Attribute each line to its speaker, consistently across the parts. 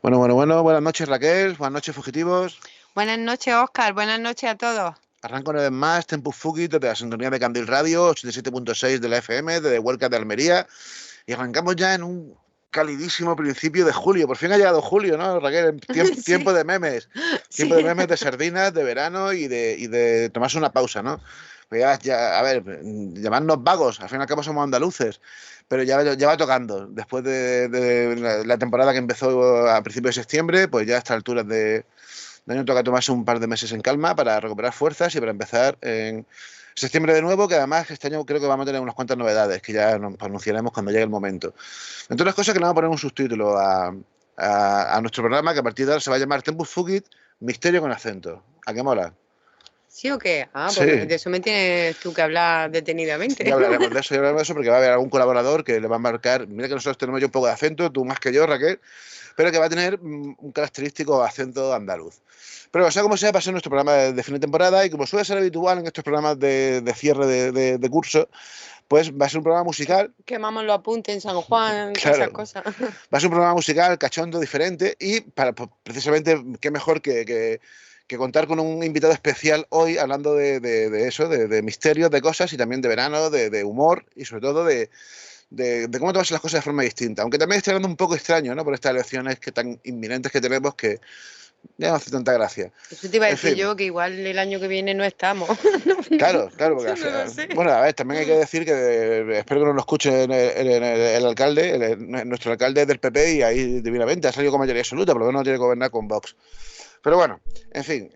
Speaker 1: Bueno, buenas noches Raquel, buenas noches fugitivos.
Speaker 2: Buenas noches, Oscar. Buenas noches a todos.
Speaker 1: Arranco una vez más Tempus Fugit desde la sintonía de Candil Radio, 87.6 de la FM, desde Huelca de Almería. Y arrancamos ya en un calidísimo principio de julio. Por fin ha llegado julio, ¿no, Raquel?
Speaker 2: Sí,
Speaker 1: Tiempo de memes. Tiempo de
Speaker 2: sí.
Speaker 1: memes, de sardinas, de verano y de tomarse una pausa, ¿no? Pues ya, a ver, llamarnos vagos, al fin y al cabo somos andaluces, pero ya va tocando. Después de la temporada que empezó a principios de septiembre, pues ya a estas alturas de año toca tomarse un par de meses en calma para recuperar fuerzas y para empezar en septiembre de nuevo, que además este año creo que vamos a tener unas cuantas novedades que ya nos anunciaremos cuando llegue el momento. Entre las cosas que le vamos a poner un subtítulo a nuestro programa, que a partir de ahora se va a llamar Tempus Fugit, Misterio con acento. ¿A qué mola?
Speaker 2: ¿Sí o qué? Pues
Speaker 1: Sí,
Speaker 2: de eso me tienes tú que hablar detenidamente.
Speaker 1: ya hablaremos de eso porque va a haber algún colaborador que le va a marcar, mira que nosotros tenemos yo un poco de acento, tú más que yo, Raquel, pero que va a tener un característico acento andaluz. Pero sea como sea, va a ser nuestro programa de fin de temporada y como suele ser habitual en estos programas de cierre de curso, pues va a ser un programa musical,
Speaker 2: Quemamos los apuntes en San Juan, todas esas
Speaker 1: claro,
Speaker 2: cosas.
Speaker 1: va a ser un programa musical cachondo, diferente y pues, precisamente qué mejor que contar con un invitado especial hoy hablando de eso, de misterios, de cosas y también de verano, de humor y sobre todo de cómo tomarse las cosas de forma distinta. Aunque también estoy hablando un poco extraño, ¿no? Por estas elecciones que tan inminentes que tenemos que ya no hace tanta gracia.
Speaker 2: Eso te iba a
Speaker 1: En
Speaker 2: decir
Speaker 1: fin,
Speaker 2: yo, que igual el año que viene no estamos.
Speaker 1: claro, porque
Speaker 2: Yo no lo sé.
Speaker 1: bueno, a ver, también hay que decir que espero que nos lo escuche el alcalde, nuestro alcalde del PP y ahí divinamente ha salido con mayoría absoluta, por lo menos no tiene que gobernar con Vox. Pero bueno, en fin,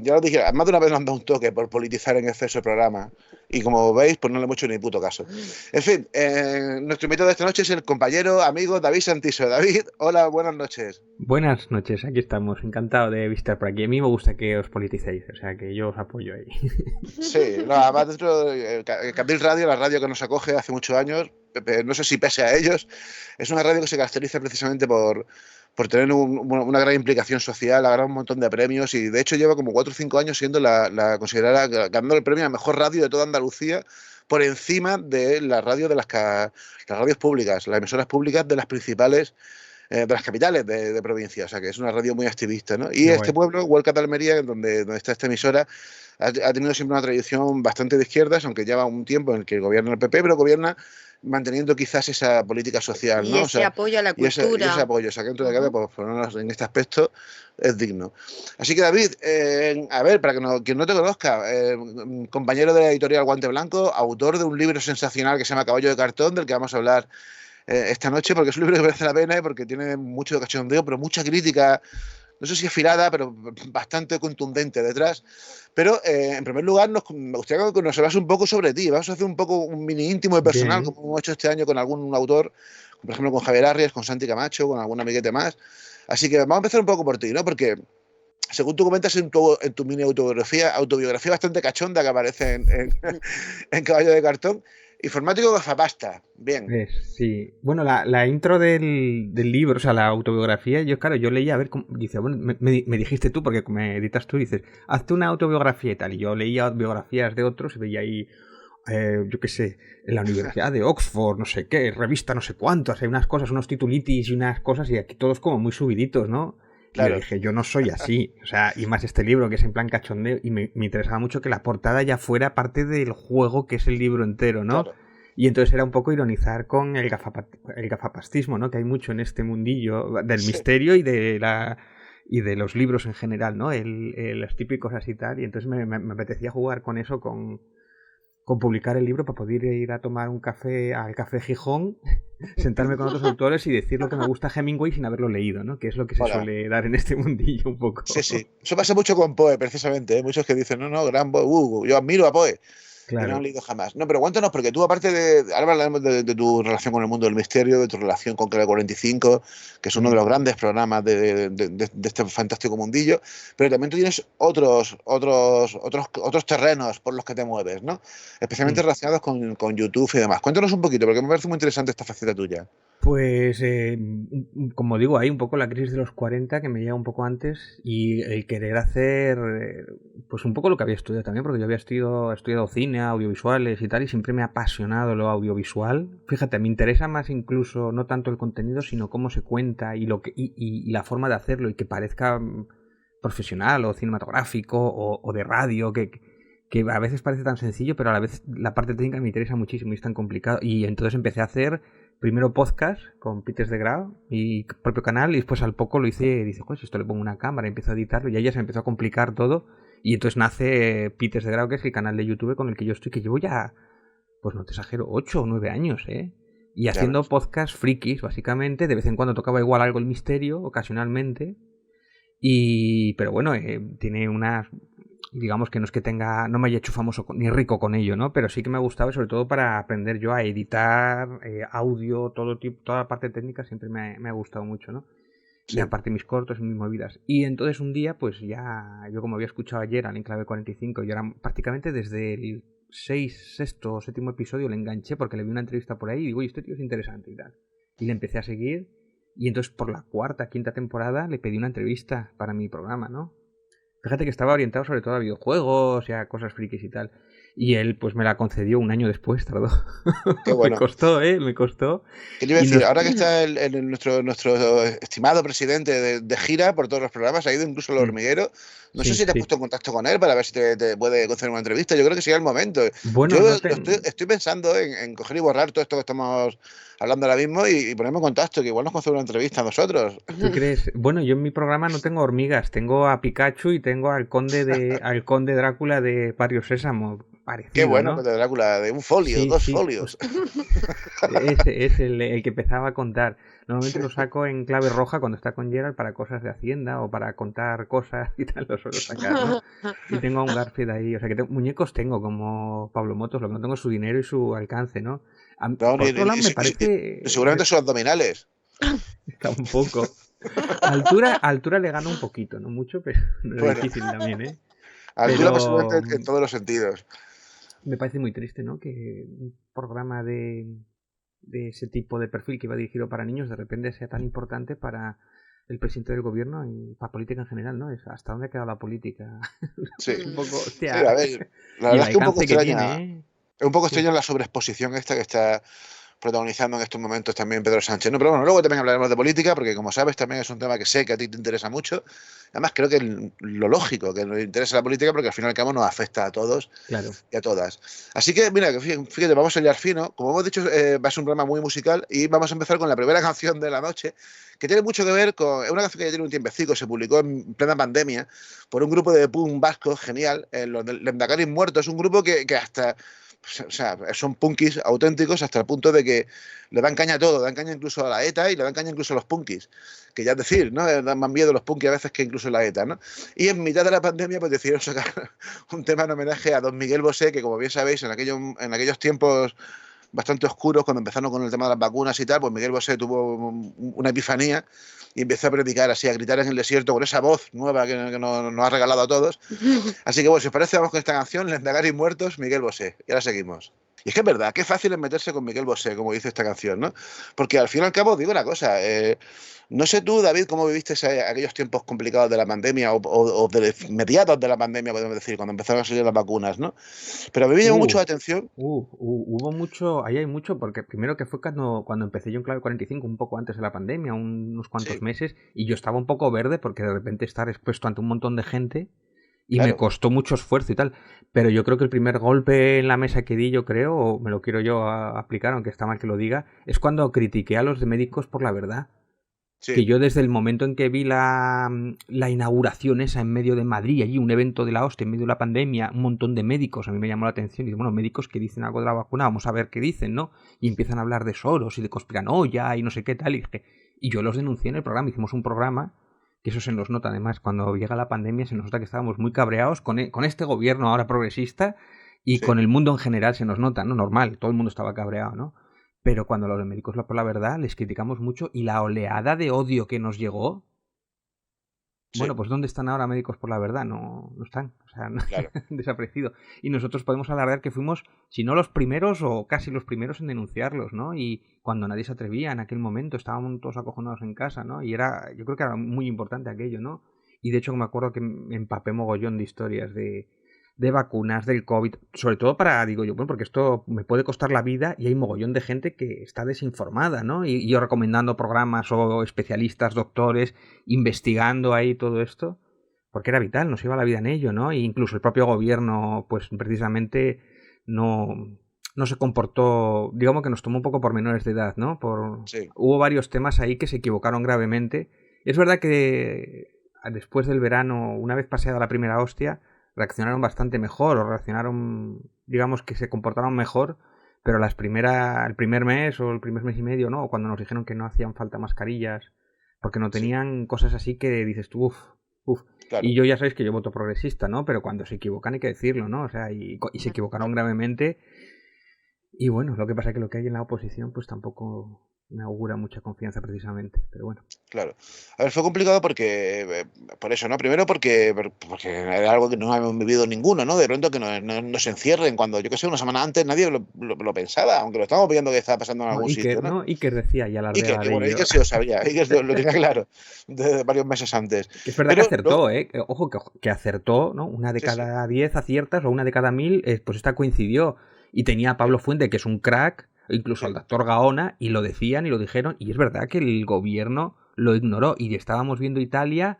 Speaker 1: ya lo dije, más de una vez nos han dado un toque por politizar en exceso el programa. Y como veis, pues no le hemos hecho ni puto caso. En fin, nuestro invitado de esta noche es el compañero, amigo David Santiso. David, hola, buenas noches.
Speaker 3: Buenas noches, aquí estamos. Encantado de visitar por aquí. A mí me gusta que os politicéis, o sea que yo os apoyo ahí.
Speaker 1: Sí, no, además dentro de Candil Radio, la radio que nos acoge hace muchos años, no sé si pese a ellos, es una radio que se caracteriza precisamente por tener una gran implicación social, ha ganado un montón de premios y de hecho lleva como 4 o 5 años siendo la considerada, ganando el premio a mejor radio de toda Andalucía por encima de la radio las radios públicas, las emisoras públicas de las principales de las capitales de provincia, o sea que es una radio muy activista, ¿no? Y
Speaker 3: Qué
Speaker 1: este
Speaker 3: guay.
Speaker 1: pueblo, Huelca de Almería, donde está esta emisora, ha tenido siempre una tradición bastante de izquierdas, aunque lleva un tiempo en el que gobierna el PP, pero gobierna manteniendo quizás esa política social,
Speaker 2: Y
Speaker 1: ¿no? O
Speaker 2: ese
Speaker 1: sea,
Speaker 2: apoyo a la
Speaker 1: y ese
Speaker 2: cultura.
Speaker 1: apoyo, o sea, que dentro de cada,
Speaker 2: Ujú.
Speaker 1: pues, por lo menos en este aspecto, es digno. Así que David, a ver, para que quien no te conozca, compañero de la editorial Guante Blanco, autor de un libro sensacional que se llama Caballo de Cartón, del que vamos a hablar esta noche, porque es un libro que merece la pena y porque tiene mucho cachondeo, pero mucha crítica, no sé si afilada, pero bastante contundente detrás. Pero en primer lugar, me gustaría que nos hablas un poco sobre ti. Vamos a hacer un poco un mini íntimo y personal,
Speaker 3: Bien.
Speaker 1: como hemos hecho este año con algún autor, por ejemplo con Javier Arrias, con Santi Camacho, con algún amiguete más. Así que vamos a empezar un poco por ti, ¿no? Porque según tú comentas en tu mini autobiografía bastante cachonda que aparece en Caballo de Cartón, informático gafapasta. Bien.
Speaker 3: Sí. Bueno, la intro del libro, o sea, la autobiografía, claro, yo leía a ver cómo. Dice, bueno, me dijiste tú, porque me editas tú, dices, hazte una autobiografía y tal. Y yo leía biografías de otros y veía ahí, yo qué sé, en la Universidad de Oxford, no sé qué, revista no sé cuántas, hay unas cosas, unos titulitis y unas cosas, y aquí todos como muy subiditos, ¿no? Y yo
Speaker 1: Claro.
Speaker 3: dije, yo no soy así. O sea, y más este libro que es en plan cachondeo. Y me interesaba mucho que la portada ya fuera parte del juego que es el libro entero, ¿no?
Speaker 1: Claro.
Speaker 3: Y entonces era un poco ironizar con el gafapastismo, ¿no? Que hay mucho en este mundillo del
Speaker 1: Sí.
Speaker 3: misterio y de los libros en general, ¿no? Los típicos así y tal. Y entonces me apetecía jugar con eso, con publicar el libro para poder ir a tomar un café al Café Gijón, sentarme con otros autores y decir lo que me gusta Hemingway sin haberlo leído, ¿no? Que es lo que se
Speaker 1: Hola.
Speaker 3: suele dar en este mundillo un
Speaker 1: Sí,
Speaker 3: poco.
Speaker 1: sí. Eso pasa mucho con Poe, precisamente. ¿Eh? Muchos que dicen, no, gran Poe, yo admiro a Poe. Y no han
Speaker 3: Claro.
Speaker 1: leído jamás. No, pero cuéntanos, porque tú, aparte de. Ahora hablaremos de tu relación con el mundo del misterio, de tu relación con Clave 45, que es uno de los grandes programas de este fantástico mundillo, pero también tú tienes otros terrenos por los que te mueves, ¿no? Especialmente relacionados con YouTube y demás. Cuéntanos un poquito, porque me parece muy interesante esta faceta tuya.
Speaker 3: Pues, como digo, hay un poco la crisis de los 40 que me llega un poco antes y el querer hacer, pues un poco lo que había estudiado también, porque yo había estudiado cine, audiovisuales y tal, y siempre me ha apasionado lo audiovisual. Fíjate, me interesa más incluso no tanto el contenido, sino cómo se cuenta y la forma de hacerlo y que parezca profesional o cinematográfico o de radio, que a veces parece tan sencillo, pero a la vez la parte técnica me interesa muchísimo y es tan complicado. Y entonces empecé a hacer primero podcast con Peter de Grau, mi propio canal, y después al poco lo hice, dice, pues esto le pongo una cámara, empiezo a editarlo y ahí ya se empezó a complicar todo. Y entonces nace Peter de Grau, que es el canal de YouTube con el que yo estoy, que llevo ya, pues no te exagero, 8 o 9 años, ¿eh? Y haciendo podcast frikis, básicamente, de vez en cuando tocaba igual algo el misterio, ocasionalmente. Pero bueno, tiene unas, digamos que no es que tenga, no me haya hecho famoso ni rico con ello, ¿no? Pero sí que me ha gustado, sobre todo para aprender yo a editar audio, toda la parte técnica siempre me ha gustado mucho, ¿no? Sí. Y aparte mis cortos y mis movidas. Y entonces un día, pues ya, yo como había escuchado ayer al Enclave 45, yo era prácticamente desde el sexto o séptimo episodio le enganché porque le vi una entrevista por ahí y digo, oye, este tío es interesante y tal. Y le empecé a seguir y entonces por la cuarta, quinta temporada le pedí una entrevista para mi programa, ¿no? Fíjate que estaba orientado sobre todo a videojuegos y a cosas frikis y tal. Y él pues me la concedió un año después, tardó.
Speaker 1: Qué bueno.
Speaker 3: Me costó.
Speaker 1: ¿Qué te iba a decir? Ahora que está nuestro estimado presidente de gira por todos los programas, ha ido incluso al Hormiguero. No sé si te has puesto en contacto con él para ver si te puede conceder una entrevista. Yo creo que sería el momento.
Speaker 3: Bueno,
Speaker 1: yo estoy pensando en coger y borrar todo esto que estamos hablando ahora mismo y ponerme en contacto, que igual nos concede una entrevista a nosotros.
Speaker 3: ¿Tú crees? Bueno, yo en mi programa no tengo hormigas, tengo a Pikachu y tengo al conde Drácula de Barrio Sésamo. Parecido,
Speaker 1: qué bueno,
Speaker 3: ¿no?
Speaker 1: De Drácula, de un folio, dos folios.
Speaker 3: Ese es el que empezaba a contar. Normalmente lo saco en clave roja cuando está con Gerald para cosas de Hacienda o para contar cosas y tal, lo suelo sacar, ¿no? Y tengo a un Garfield ahí, o sea que muñecos tengo como Pablo Motos, lo que no tengo es su dinero y su alcance, ¿no? Por otro lado me parece...
Speaker 1: seguramente sus abdominales.
Speaker 3: Tampoco. Altura le gano un poquito, no mucho, pero no es difícil también, ¿eh?
Speaker 1: Altura posiblemente en todos los sentidos.
Speaker 3: Me parece muy triste, ¿no? Que un programa de ese tipo de perfil que iba dirigido para niños de repente sea tan importante para el presidente del gobierno y para política en general, ¿no? Es hasta dónde ha quedado la política.
Speaker 1: Sí.
Speaker 3: Un poco, hostia.
Speaker 1: Sí, a ver, la verdad es que un poco extraña.
Speaker 3: Tiene,
Speaker 1: es un poco extraña la sobreexposición esta que está protagonizando en estos momentos también Pedro Sánchez. No, pero bueno, luego también hablaremos de política, porque como sabes, también es un tema que sé que a ti te interesa mucho. Además, creo que lo lógico, que nos interesa la política, porque al fin y al cabo nos afecta a todos y a todas. Así que, mira, fíjate, vamos a liar fino. Como hemos dicho, va a ser un programa muy musical y vamos a empezar con la primera canción de la noche, que tiene mucho que ver con... Es una canción que ya tiene un tiempecito, se publicó en plena pandemia por un grupo de punk vasco genial, los Lehendakaris Muertos. Es un grupo que hasta... O sea, son punkis auténticos hasta el punto de que le dan caña a todo, dan caña incluso a la ETA y le dan caña incluso a los punkis, que ya es decir, ¿no? Dan más miedo los punkis a veces que incluso la ETA, ¿no? Y en mitad de la pandemia pues decidieron sacar un tema en homenaje a don Miguel Bosé, que como bien sabéis, en aquellos tiempos bastante oscuros, cuando empezaron con el tema de las vacunas y tal, pues Miguel Bosé tuvo una epifanía y empezó a predicar así, a gritar en el desierto con esa voz nueva que nos ha regalado a todos. Así que bueno, si os parece, vamos con esta canción, Lehendakaris Muertos, Miguel Bosé. Y ahora seguimos. Y es que es verdad, qué fácil es meterse con Miguel Bosé, como dice esta canción, ¿no? Porque al fin y al cabo, digo una cosa, no sé tú, David, cómo viviste aquellos tiempos complicados de la pandemia o de mediados de la pandemia, podemos decir, cuando empezaron a salir las vacunas, ¿no? Pero a mí me llamó mucho la atención.
Speaker 3: Hubo mucho, ahí hay mucho, porque primero que fue cuando empecé yo en Clave 45, un poco antes de la pandemia, unos cuantos meses, y yo estaba un poco verde porque de repente estar expuesto ante un montón de gente y me costó mucho esfuerzo y tal. Pero yo creo que el primer golpe en la mesa que di, yo creo, o me lo quiero yo aplicar, aunque está mal que lo diga, es cuando critiqué a los de Médicos por la Verdad. Sí. Que yo desde el momento en que vi la inauguración esa en medio de Madrid, allí un evento de la hostia, en medio de la pandemia, un montón de médicos, a mí me llamó la atención, y bueno, médicos que dicen algo de la vacuna, vamos a ver qué dicen, ¿no? Y empiezan a hablar de Soros y de conspiranoia y no sé qué tal, y yo los denuncié en el programa, hicimos un programa, que eso se nos nota además, cuando llega la pandemia se nos nota que estábamos muy cabreados con este gobierno ahora progresista y con el mundo en general se nos nota, ¿no? Normal, todo el mundo estaba cabreado, ¿no? Pero cuando los médicos por la verdad les criticamos mucho y la oleada de odio que nos llegó Bueno,
Speaker 1: Sí,
Speaker 3: pues ¿dónde están ahora Médicos por la Verdad? No, no están, o sea,
Speaker 1: claro.
Speaker 3: han desaparecido. Y nosotros podemos alardear que fuimos, si no los primeros o casi los primeros en denunciarlos, ¿no? Y cuando nadie se atrevía en aquel momento, estábamos todos acojonados en casa, ¿no? Y era, yo creo que era muy importante aquello, ¿no? Y de hecho me acuerdo que me empapé mogollón de historias de vacunas, del COVID, sobre todo para, digo yo, bueno, porque esto me puede costar la vida y hay mogollón de gente que está desinformada, ¿no? Y yo recomendando programas o especialistas, doctores, investigando ahí todo esto, porque era vital, nos iba la vida en ello, ¿no? E incluso el propio gobierno, pues precisamente no, no se comportó, digamos que nos tomó un poco por menores de edad, ¿no?
Speaker 1: Sí,
Speaker 3: Hubo varios temas ahí que se equivocaron gravemente. Es verdad que después del verano, una vez paseada la primera hostia, reaccionaron bastante mejor o reaccionaron, digamos que se comportaron mejor, pero el primer mes o el primer mes y medio, ¿no? O cuando nos dijeron que no hacían falta mascarillas, porque no
Speaker 1: sí,
Speaker 3: tenían cosas así que dices tú, uff, uff.
Speaker 1: claro.
Speaker 3: Y yo ya sabéis que yo voto progresista, ¿no? Pero cuando se equivocan hay que decirlo, ¿no? O sea, y se equivocaron
Speaker 1: Claro.
Speaker 3: gravemente. Y bueno, lo que pasa es que lo que hay en la oposición, pues tampoco me augura mucha confianza precisamente. Pero bueno.
Speaker 1: Claro. A ver, fue complicado porque, por eso, ¿no? Primero porque era algo que no habíamos vivido ninguno, ¿no? De pronto que nos encierren cuando, yo qué sé, una semana antes nadie lo pensaba, aunque lo estábamos viendo que estaba pasando en
Speaker 3: No,
Speaker 1: algún sitio,
Speaker 3: Iker,
Speaker 1: ¿no?
Speaker 3: ¿no? Iker decía y
Speaker 1: Iker,
Speaker 3: alardeaba
Speaker 1: y
Speaker 3: de
Speaker 1: bueno,
Speaker 3: ello.
Speaker 1: Iker sí lo sabía, Iker lo tenía claro de varios meses antes.
Speaker 3: Que es verdad que
Speaker 1: Pero
Speaker 3: acertó,
Speaker 1: luego,
Speaker 3: ¿eh? Ojo, que acertó, ¿no? Una de
Speaker 1: sí, sí,
Speaker 3: cada 10 aciertas o una de cada 1000, pues esta coincidió. Y tenía a Pablo
Speaker 1: claro,
Speaker 3: Fuente, que es un crack, incluso al
Speaker 1: sí,
Speaker 3: doctor Gaona, y lo decían y lo dijeron. Y es verdad que el gobierno lo ignoró. Y estábamos viendo Italia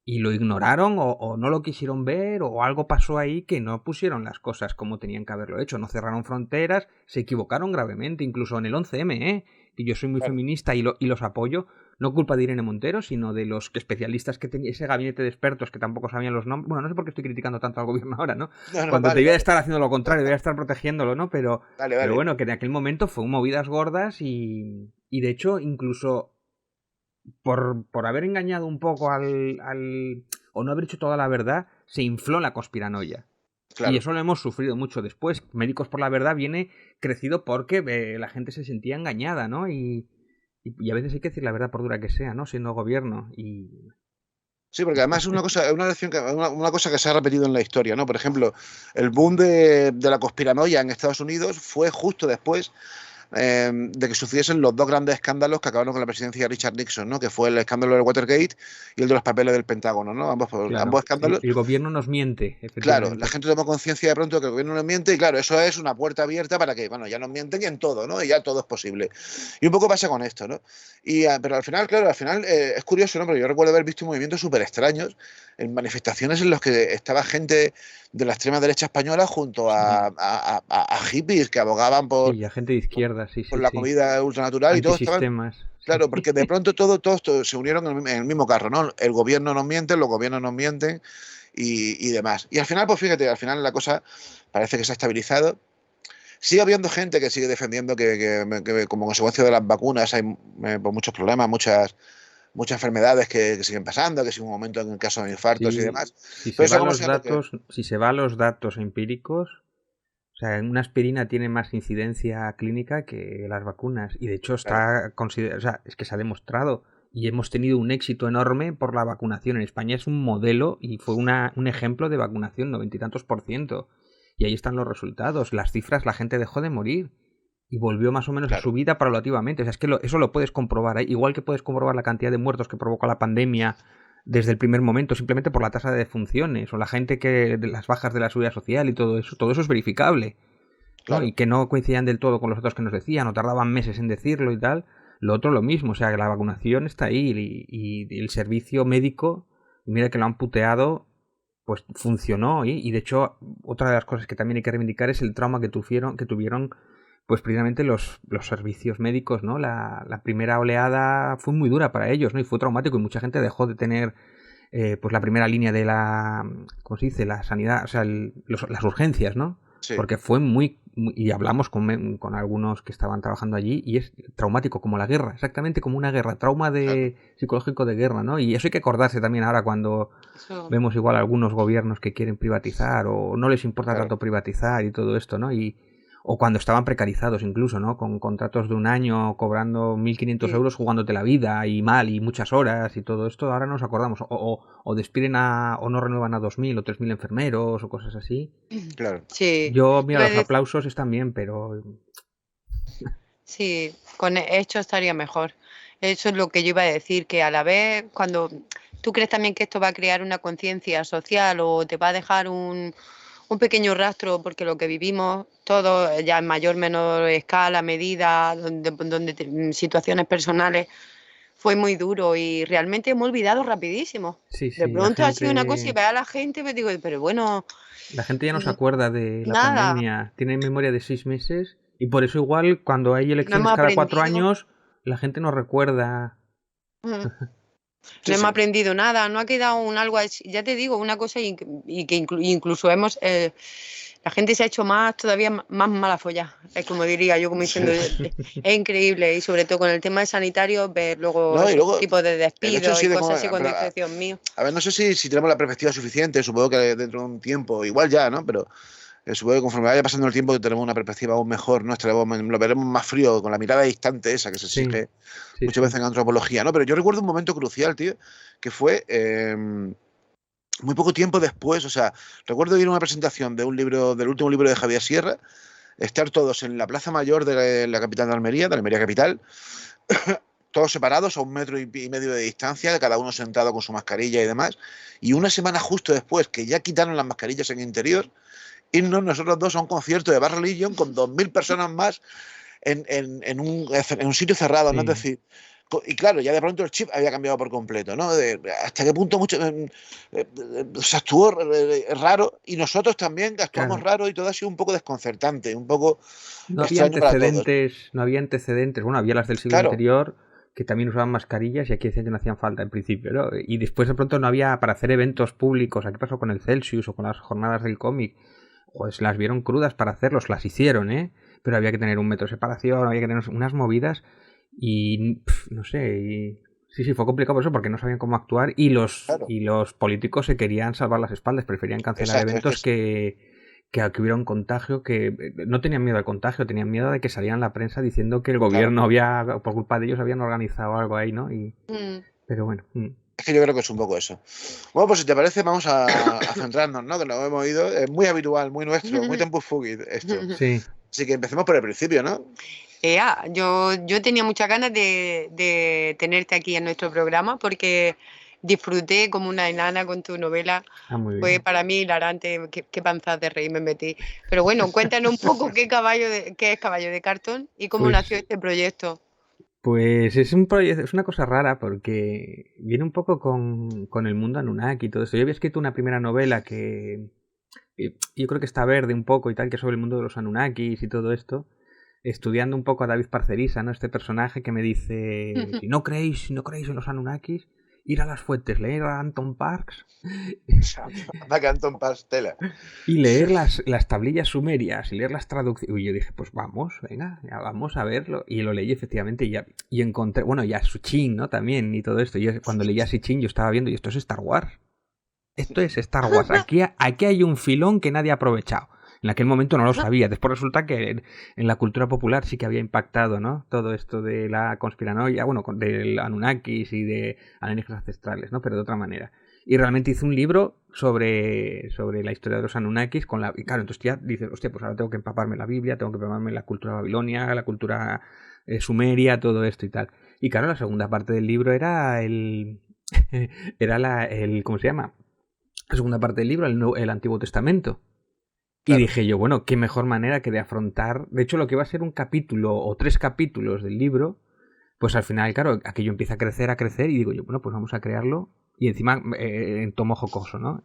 Speaker 3: y lo ignoraron o no lo quisieron ver o algo pasó ahí que no pusieron las cosas como tenían que haberlo hecho. No cerraron fronteras, se equivocaron gravemente, incluso en el 11M, ¿eh? Que yo soy muy
Speaker 1: claro.
Speaker 3: feminista y los apoyo, no culpa de Irene Montero, sino de los especialistas que tenía ese gabinete de expertos que tampoco sabían los nombres. Bueno, no sé por qué estoy criticando tanto al gobierno ahora, ¿no?
Speaker 1: No, no,
Speaker 3: Cuando
Speaker 1: vale,
Speaker 3: debía
Speaker 1: vale,
Speaker 3: estar haciendo lo contrario, debía estar protegiéndolo, ¿no?
Speaker 1: vale,
Speaker 3: Pero
Speaker 1: vale.
Speaker 3: bueno, que en aquel momento fue movidas gordas y de hecho, incluso por haber engañado un poco o no haber hecho toda la verdad, se infló la conspiranoia. Y
Speaker 1: Claro.
Speaker 3: eso lo hemos sufrido mucho después. Médicos por la Verdad viene crecido porque la gente se sentía engañada, ¿no? Y a veces hay que decir la verdad por dura que sea, ¿no? Siendo gobierno. Y
Speaker 1: Sí, porque además es una cosa, una cosa que se ha repetido en la historia, ¿no? Por ejemplo, el boom de la conspiranoia en Estados Unidos fue justo después de que sucediesen los dos grandes escándalos que acabaron con la presidencia de Richard Nixon, ¿no? Que fue el escándalo del Watergate y el de los papeles del Pentágono, ¿no? Ambos
Speaker 3: claro,
Speaker 1: escándalos.
Speaker 3: el gobierno nos miente,
Speaker 1: Claro, la
Speaker 3: efectivamente.
Speaker 1: gente tomó conciencia de pronto que el gobierno nos miente y claro, eso es una puerta abierta para que, bueno, ya nos mienten y en todo, ¿no? Y ya todo es posible. Y un poco pasa con esto, ¿no? Pero al final, claro, es curioso, ¿no? Pero yo recuerdo haber visto movimientos súper extraños en manifestaciones en los que estaba gente de la extrema derecha española junto
Speaker 3: Sí,
Speaker 1: a hippies que abogaban
Speaker 3: sí, a gente de izquierda, sí,
Speaker 1: por
Speaker 3: sí,
Speaker 1: la
Speaker 3: sí.
Speaker 1: comida ultranatural y todos estaban.
Speaker 3: Antisistemas, sí.
Speaker 1: Claro, porque de pronto todos se unieron en el mismo carro, ¿no? El gobierno nos miente, los gobiernos nos mienten y demás. Y al final, pues fíjate, al final la cosa parece que se ha estabilizado. Sigue habiendo gente que sigue defendiendo que como consecuencia de las vacunas hay pues, muchos problemas, muchas enfermedades que siguen pasando, que si un momento en el caso de infartos y
Speaker 3: Sí,
Speaker 1: demás. Pero sea como sea, lo que.
Speaker 3: si se va a los datos empíricos, o sea, una aspirina tiene más incidencia clínica que las vacunas. Y de hecho
Speaker 1: Claro,
Speaker 3: está considerado, o sea, es que se ha demostrado. Y hemos tenido un éxito enorme por la vacunación. En España es un modelo y fue un ejemplo de vacunación, 90 y tantos%. Y ahí están los resultados. Las cifras, la gente dejó de morir. Y volvió más o menos a su
Speaker 1: claro,
Speaker 3: vida paulativamente. O sea, es que eso lo puedes comprobar. ¿Eh? Igual que puedes comprobar la cantidad de muertos que provocó la pandemia desde el primer momento, simplemente por la tasa de defunciones, o la gente de las bajas de la seguridad social y todo eso es verificable. ¿No? Y
Speaker 1: claro,
Speaker 3: que no coincidían del todo con los otros que nos decían, o tardaban meses en decirlo y tal. Lo otro lo mismo, o sea, que la vacunación está ahí y el servicio médico, y mira que lo han puteado, pues funcionó. Y de hecho, otra de las cosas que también hay que reivindicar es el trauma que tuvieron pues precisamente los servicios médicos, ¿no? La primera oleada fue muy dura para ellos, ¿no? Y fue traumático y mucha gente dejó de tener pues la primera línea de ¿cómo se dice? La sanidad, o sea, las urgencias, ¿no?
Speaker 1: sí,
Speaker 3: Porque fue y hablamos con algunos que estaban trabajando allí y es traumático, como la guerra, exactamente como una guerra, trauma
Speaker 1: claro,
Speaker 3: psicológico de guerra, ¿no? Y eso hay que acordarse también ahora cuando
Speaker 2: Eso,
Speaker 3: vemos igual algunos gobiernos que quieren privatizar o no les importa
Speaker 1: claro.
Speaker 3: tanto privatizar y todo esto, ¿no? Y O cuando estaban precarizados incluso, ¿no? Con contratos de un año, cobrando 1.500
Speaker 2: Sí.
Speaker 3: euros, jugándote la vida y mal, y muchas horas y todo esto, ahora nos acordamos. O despiden o no renuevan a 2.000 o 3.000 enfermeros o cosas así.
Speaker 1: Claro.
Speaker 2: Sí,
Speaker 3: Yo, mira,
Speaker 2: iba a
Speaker 3: los
Speaker 2: decir,
Speaker 3: aplausos están bien, pero...
Speaker 2: sí, con hecho estaría mejor. Eso es lo que yo iba a decir, que a la vez, cuando tú crees también que esto va a crear una conciencia social o te va a dejar un pequeño rastro, porque lo que vivimos todos, ya en mayor menor escala, medida, situaciones personales, fue muy duro y realmente hemos olvidado rapidísimo.
Speaker 3: Sí,
Speaker 2: De
Speaker 3: sí,
Speaker 2: pronto ha sido una cosa y ve a la gente, me digo, pero bueno,
Speaker 3: la gente ya no se
Speaker 2: mm,
Speaker 3: acuerda de la
Speaker 2: nada,
Speaker 3: pandemia, tiene memoria de 6 meses y por eso igual cuando hay
Speaker 2: no
Speaker 3: elecciones
Speaker 2: hemos
Speaker 3: cada 4
Speaker 2: aprendido.
Speaker 3: años, la gente no recuerda.
Speaker 2: mm,
Speaker 1: Sí,
Speaker 2: No hemos
Speaker 1: sí.
Speaker 2: aprendido nada, no ha quedado un algo así, ya te digo, una cosa y que incluso hemos, la gente se ha hecho más, todavía más mala folla, es como diría yo, como
Speaker 1: Sí.
Speaker 2: diciendo, es increíble y sobre todo con el tema de sanitario, ver luego
Speaker 1: No, y
Speaker 2: esos
Speaker 1: luego,
Speaker 2: tipos de
Speaker 1: el hecho en
Speaker 2: despidos
Speaker 1: sí
Speaker 2: y
Speaker 1: de
Speaker 2: cosas
Speaker 1: cómo.
Speaker 2: así cuando
Speaker 1: Pero,
Speaker 2: dices, Dios mío.
Speaker 1: a ver, no sé si tenemos la perspectiva suficiente, supongo que dentro de un tiempo, igual ya, ¿no? Pero supongo que conforme vaya pasando el tiempo tenemos una perspectiva aún mejor, ¿no? Lo veremos más frío, con la mirada distante esa que se
Speaker 3: Sí,
Speaker 1: exige
Speaker 3: sí,
Speaker 1: muchas veces
Speaker 3: sí.
Speaker 1: en antropología, ¿no? Pero yo recuerdo un momento crucial, tío, que fue muy poco tiempo después, o sea, recuerdo ir a una presentación de un libro, del último libro de Javier Sierra, estar todos en la Plaza Mayor de la capital de Almería capital, todos separados a 1,5 metros de distancia, cada uno sentado con su mascarilla y demás, y una semana justo después, que ya quitaron las mascarillas en interior, irnos nosotros dos a un concierto de Bad Religion con 2.000 personas más en un sitio cerrado, ¿no? Es
Speaker 3: Sí.
Speaker 1: decir, y claro, ya de pronto el chip había cambiado por completo, ¿no? Hasta qué punto se actuó raro y nosotros también actuamos
Speaker 3: Claro.
Speaker 1: raro y todo ha sido un poco desconcertante, un poco
Speaker 3: No había
Speaker 1: extraño para todos.
Speaker 3: antecedentes, no había antecedentes. Bueno, había las del siglo
Speaker 1: Claro,
Speaker 3: anterior que también usaban mascarillas y aquí decían que no hacían falta en principio, ¿no? Y después de pronto no había para hacer eventos públicos. Aquí pasó con el Celsius o con las jornadas del cómic. Pues las vieron crudas para hacerlos, las hicieron, ¿eh? Pero había que tener 1 metro de separación, había que tener unas movidas y no sé, sí, sí, fue complicado por eso porque no sabían cómo actuar
Speaker 1: claro,
Speaker 3: y los políticos se querían salvar las espaldas, preferían cancelar
Speaker 1: exacto, es que
Speaker 3: eventos que hubiera un contagio, que no tenían miedo al contagio, tenían miedo de que salieran la prensa diciendo que el
Speaker 1: claro.
Speaker 3: gobierno había, por culpa de ellos, habían organizado algo ahí, ¿no?
Speaker 2: Mm.
Speaker 3: Pero bueno.
Speaker 1: Es que yo creo que es un poco eso. Bueno, pues si te parece, vamos a centrarnos, ¿no? Que nos hemos ido. Es muy habitual, muy nuestro, muy Tempus Fugit esto.
Speaker 3: Sí.
Speaker 1: Así que empecemos por el principio, ¿no?
Speaker 2: Yo tenía muchas ganas de tenerte aquí en nuestro programa porque disfruté como una enana con tu novela.
Speaker 3: Ah, muy
Speaker 2: Fue
Speaker 3: bien.
Speaker 2: para mí hilarante, qué panzas de reír me metí. Pero bueno, cuéntanos un poco qué es Caballo de Cartón y cómo nació
Speaker 3: Pues
Speaker 2: este proyecto.
Speaker 3: Pues es un proyecto, es una cosa rara porque viene un poco con el mundo Anunnaki y todo eso. Yo había escrito una primera novela que yo creo que está verde un poco y tal, que es sobre el mundo de los Anunnakis y todo esto, estudiando un poco a David Parcerisa, ¿no? Este personaje que me dice, si no creéis en los Anunnakis, ir a las fuentes, leer a Anton Parks
Speaker 1: Anda que Anton Pastela.
Speaker 3: y leer las tablillas sumerias y leer las traducciones. Y yo dije, pues vamos, venga, ya vamos a verlo. Y lo leí efectivamente y encontré, bueno, ya Suchin, ¿no? También y todo esto. Y cuando leía Suchin yo estaba viendo, y esto es Star Wars. Esto es Star Wars. Aquí hay un filón que nadie ha aprovechado. En aquel momento no lo sabía. Después resulta que en la cultura popular sí que había impactado, ¿no? Todo esto de la conspiranoia, bueno, del Anunnakis y de alienígenas ancestrales, ¿no? Pero de otra manera. Y realmente hice un libro sobre la historia de los Anunnakis y claro, entonces ya dices, hostia, pues ahora tengo que empaparme la Biblia, tengo que empaparme la cultura babilonia, la cultura sumeria, todo esto y tal. Y claro, la segunda parte del libro era ¿cómo se llama? La segunda parte del libro, el Antiguo Testamento. Y
Speaker 1: Claro.
Speaker 3: dije yo, bueno, qué mejor manera que de afrontar. De hecho, lo que va a ser un capítulo o 3 capítulos del libro, pues al final, claro, aquello empieza a crecer y digo yo, bueno, pues vamos a crearlo. Y encima en tomo jocoso, ¿no?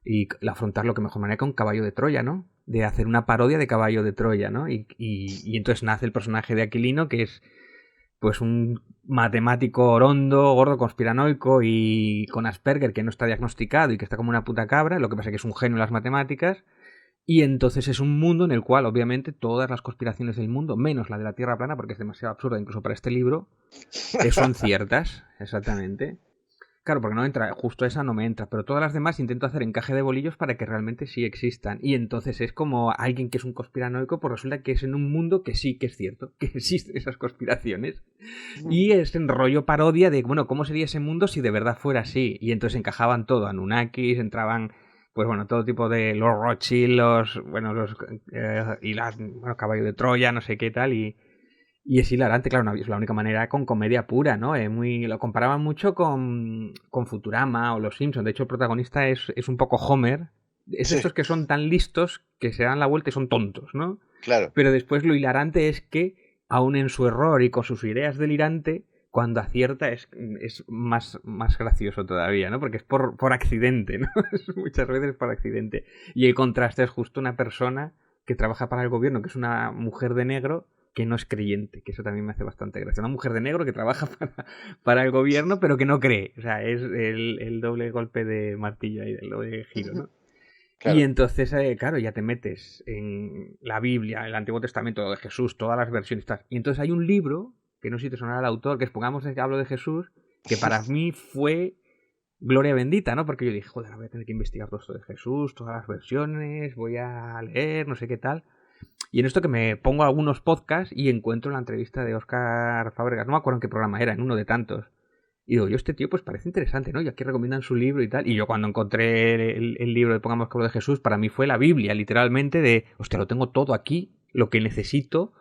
Speaker 3: Y afrontarlo que mejor manera que un caballo de Troya, ¿no? De hacer una parodia de Caballo de Troya, ¿no? Y entonces nace el personaje de Aquilino, que es pues un matemático orondo, gordo, conspiranoico y con Asperger que no está diagnosticado y que está como una puta cabra, lo que pasa es que es un genio en las matemáticas. Y entonces es un mundo en el cual, obviamente, todas las conspiraciones del mundo, menos la de la Tierra plana, porque es demasiado absurda incluso para este libro, son ciertas, exactamente. Claro, porque no entra, justo esa no me entra, pero todas las demás intento hacer encaje de bolillos para que realmente sí existan. Y entonces es como alguien que es un conspiranoico, pues resulta que es en un mundo que sí que es cierto, que existen esas conspiraciones. Y es en rollo parodia de, bueno, ¿cómo sería ese mundo si de verdad fuera así? Y entonces encajaban todo, Anunnakis, entraban, pues bueno, todo tipo de los Rothschild, bueno, caballo de Troya, no sé qué tal, y es hilarante, claro, es la única manera con comedia pura, ¿no? Lo comparaban mucho con Futurama o Los Simpsons. De hecho, el protagonista es un poco Homer. Es de
Speaker 1: Sí,
Speaker 3: estos que son tan listos que se dan la vuelta y son tontos, ¿no?
Speaker 1: claro.
Speaker 3: Pero después lo hilarante es que, aun en su error y con sus ideas delirante, cuando acierta es más gracioso todavía, ¿no? Porque es por accidente, ¿no? Muchas veces por accidente. Y el contraste es justo una persona que trabaja para el gobierno, que es una mujer de negro, que no es creyente, que eso también me hace bastante gracia. Una mujer de negro que trabaja para el gobierno, pero que no cree. O sea, es el doble golpe de martillo ahí, el doble giro, ¿no? Y
Speaker 1: Claro.
Speaker 3: entonces, claro, ya te metes en la Biblia, el Antiguo Testamento de Jesús, todas las versiones. Y entonces hay un libro, que no sé si te sonará el autor, que expongamos que hablo de Jesús, que para mí fue gloria bendita, ¿no? Porque yo dije, joder, voy a tener que investigar todo esto de Jesús, todas las versiones, voy a leer, no sé qué tal. Y en esto que me pongo algunos podcasts y encuentro la entrevista de Óscar Fábregas, no me acuerdo en qué programa era, en uno de tantos. Y digo, yo este tío pues parece interesante, ¿no? Y aquí recomiendan su libro y tal. Y yo cuando encontré el libro de Pongamos que hablo de Jesús, para mí fue la Biblia, literalmente, de, hostia, lo tengo todo aquí, lo que necesito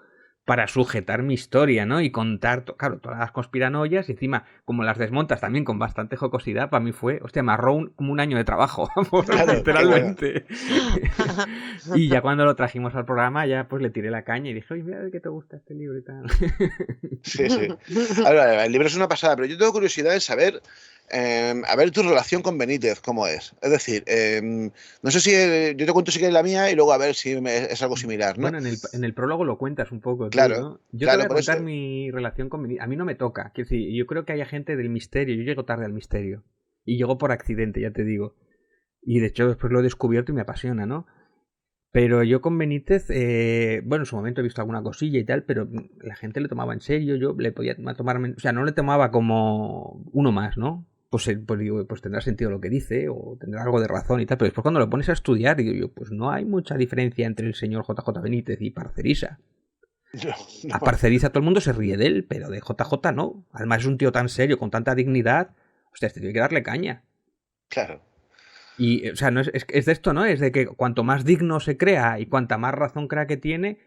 Speaker 3: para sujetar mi historia, ¿no? Y contar, claro, todas las conspiranoias, y encima, como las desmontas también con bastante jocosidad, para mí fue, hostia, me ahorró como un año de trabajo,
Speaker 1: Claro, qué bueno.
Speaker 3: literalmente. Y ya cuando lo trajimos al programa, ya pues le tiré la caña y dije, oye, mira que te gusta este libro y tal.
Speaker 1: Sí, sí. Ahora, el libro es una pasada, pero yo tengo curiosidad en saber, a ver tu relación con Benítez, cómo es. Es decir, no sé si yo te cuento si quieres la mía y luego a ver si es algo similar, ¿no?
Speaker 3: Bueno, en el prólogo lo cuentas un poco tú,
Speaker 1: Claro,
Speaker 3: ¿no? Yo te voy
Speaker 1: claro,
Speaker 3: a
Speaker 1: por eso.
Speaker 3: contar mi relación con A mí no me toca. Quiero decir, yo creo que hay gente del misterio. Yo llego tarde al misterio. Y llego por accidente, ya te digo. Y de hecho después lo he descubierto y me apasiona, ¿no? Pero yo con Benítez, bueno, en su momento he visto alguna cosilla y tal, pero la gente le tomaba en serio, yo le podía tomarme, o sea, no le tomaba como uno más, ¿no? Pues digo, pues tendrá sentido lo que dice, o tendrá algo de razón y tal, pero después cuando lo pones a estudiar, digo yo, pues no hay mucha diferencia entre el señor JJ Benítez y Parcerisa.
Speaker 1: No,
Speaker 3: A
Speaker 1: no,
Speaker 3: Parcerisa todo el mundo se ríe de él, pero de JJ no. Además es un tío tan serio, con tanta dignidad, hostia, este tiene que darle caña.
Speaker 1: claro.
Speaker 3: Y, o sea, no es de esto, ¿no? Es de que cuanto más digno se crea y cuanta más razón crea que tiene,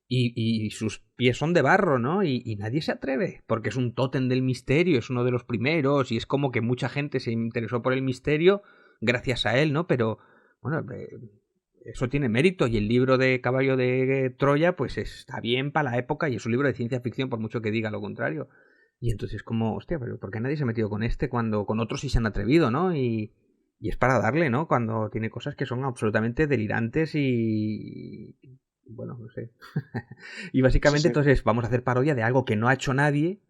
Speaker 3: y sus pies son de barro, ¿no? Y nadie se atreve, porque es un tótem del misterio, es uno de los primeros, y es como que mucha gente se interesó por el misterio gracias a él, ¿no? Pero, bueno, eso tiene mérito, y el libro de Caballo de Troya, pues está bien para la época, y es un libro de ciencia ficción, por mucho que diga lo contrario. Y entonces como, hostia, pero ¿por qué nadie se ha metido con este cuando con otros sí se han atrevido, ¿no? Y es para darle, ¿no? Cuando tiene cosas que son absolutamente delirantes y... Bueno, no sé. Y
Speaker 1: Sí,
Speaker 3: básicamente
Speaker 1: sí.
Speaker 3: entonces vamos a hacer parodia de algo que no ha hecho nadie,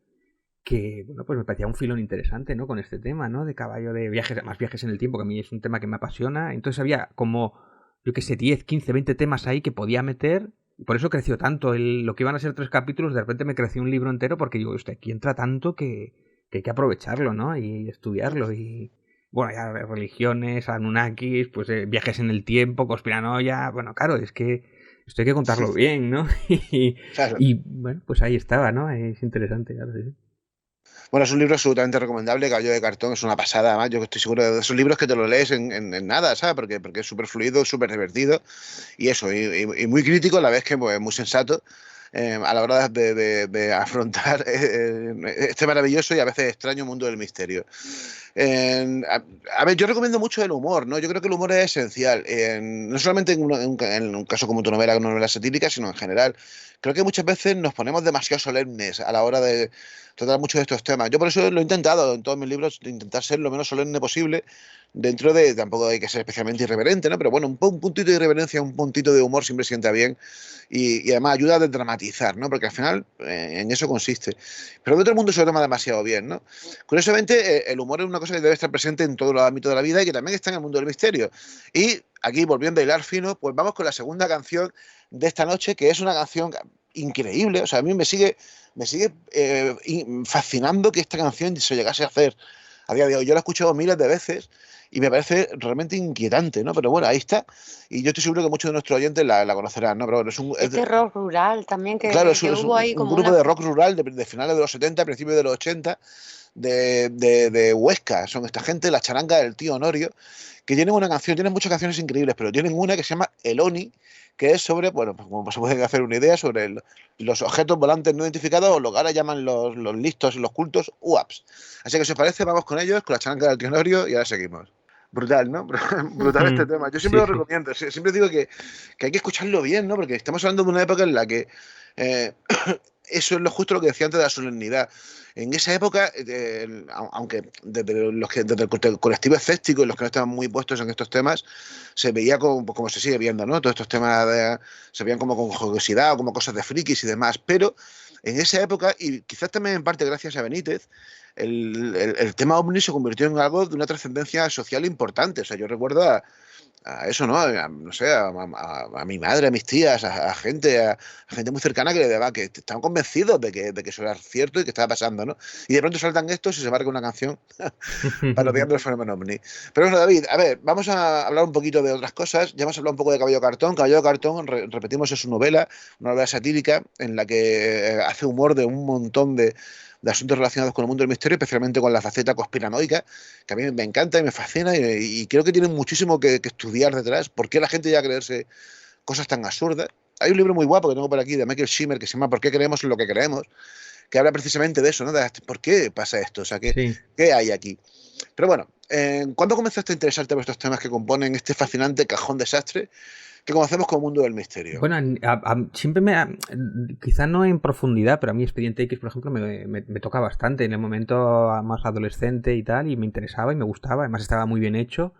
Speaker 3: que, bueno, pues me parecía un filón interesante, ¿no? Con este tema, ¿no? De caballo, de viajes, más viajes en el tiempo, que a mí es un tema que me apasiona. Entonces había como, yo qué sé, 10, 15, 20 temas ahí que podía meter. Por eso creció tanto. Lo que iban a ser 3 capítulos, de repente me creció un libro entero porque digo, hostia, aquí entra tanto que hay que aprovecharlo, ¿no? Y estudiarlo. Y bueno, ya religiones, Anunnakis, pues viajes en el tiempo, conspiranoia. Bueno, claro, es que esto hay que contarlo bien, ¿no? y,
Speaker 1: Claro.
Speaker 3: y, bueno, pues ahí estaba, ¿no? Es interesante, claro, sí.
Speaker 1: Bueno, es un libro absolutamente recomendable, Caballo de Cartón, es una pasada, además, yo estoy seguro de esos libros que te lo lees en nada, ¿sabes? Porque es súper fluido, súper divertido, y eso, y muy crítico a la vez que pues, muy sensato a la hora de afrontar este maravilloso y a veces extraño mundo del misterio. A ver, yo recomiendo mucho el humor, ¿no? Yo creo que el humor es esencial, no solamente en un caso como tu novela, una novela satírica, sino en general. Creo que muchas veces nos ponemos demasiado solemnes a la hora de tratar muchos de estos temas. Yo por eso lo he intentado en todos mis libros, de intentar ser lo menos solemne posible, dentro de, tampoco hay que ser especialmente irreverente, ¿no? Pero bueno, un puntito de irreverencia, un puntito de humor siempre sienta bien y además ayuda a desdramatizar, ¿no? Porque al final en eso consiste. Pero de otro mundo se lo toma demasiado bien, ¿no? Curiosamente, el humor es una cosa que debe estar presente en todos los ámbitos de la vida y que también está en el mundo del misterio. Y aquí, volviendo a hilar fino, pues vamos con la segunda canción de esta noche, que es una canción increíble. O sea, a mí me sigue fascinando que esta canción se llegase a a día de hoy. Yo la he escuchado miles de veces y me parece realmente inquietante, ¿no? Pero bueno, ahí está. Y yo estoy seguro que muchos de nuestros oyentes la conocerán, ¿no? Pero bueno,
Speaker 2: Este rock rural también
Speaker 1: claro,
Speaker 2: que
Speaker 1: es
Speaker 2: hubo ahí
Speaker 1: un
Speaker 2: como
Speaker 1: grupo
Speaker 2: una...
Speaker 1: de rock rural de finales de los 70, principios de los 80, de Huesca. Son esta gente, la charanga del tío Honorio, que tienen una canción, tienen muchas canciones increíbles, pero tienen una que se llama Eloni, que es sobre, bueno, pues como se pueden hacer una idea, sobre los objetos volantes no identificados, o lo que ahora llaman los listos y los cultos, UAPs. Así que si os parece, vamos con ellos, con la charanga del tío Honorio, y ahora seguimos. Brutal, ¿no? Brutal este tema. Yo siempre
Speaker 3: Sí,
Speaker 1: lo
Speaker 3: sí.
Speaker 1: recomiendo. Siempre digo que hay que escucharlo bien, ¿no? Porque estamos hablando de una época en la que eh, eso es lo justo lo que decía antes de la solemnidad. En esa época, aunque desde el colectivo escéptico y los que no estaban muy puestos en estos temas, se veía como se sigue viendo, ¿no? Todos estos temas se veían como con jocosidad o como cosas de frikis y demás. Pero en esa época, y quizás también en parte gracias a Benítez, el tema ovni se convirtió en algo de una trascendencia social importante. O sea, yo recuerdo a eso, ¿no? No sé, a mi madre, a mis tías, a gente muy cercana que le daba, que estaban convencidos de que eso era cierto y que estaba pasando, ¿no? Y de pronto saltan estos y se marca una canción parodiando el fenómeno ovni. Pero bueno, David, a ver, vamos a hablar un poquito de otras cosas. Ya hemos hablado un poco de Caballo Cartón. Caballo Cartón, repetimos, es una novela satírica en la que hace humor de un montón de asuntos relacionados con el mundo del misterio, especialmente con la faceta conspiranoica, que a mí me encanta y me fascina, y creo que tiene muchísimo que estudiar detrás. ¿Por qué la gente llega a creerse cosas tan absurdas? Hay un libro muy guapo que tengo por aquí de Michael Shimmer que se llama ¿Por qué creemos en lo que creemos?, que habla precisamente de eso, ¿no? ¿Por qué pasa esto? O sea,
Speaker 3: Sí.
Speaker 1: ¿qué hay aquí? Pero bueno, ¿cuándo comenzaste a interesarte por estos temas que componen este fascinante cajón desastre que conocemos como mundo del misterio?
Speaker 3: Bueno, siempre quizá no en profundidad, pero a mí Expediente X, por ejemplo, me toca bastante en el momento más adolescente y tal, y me interesaba y me gustaba, además estaba muy bien hecho,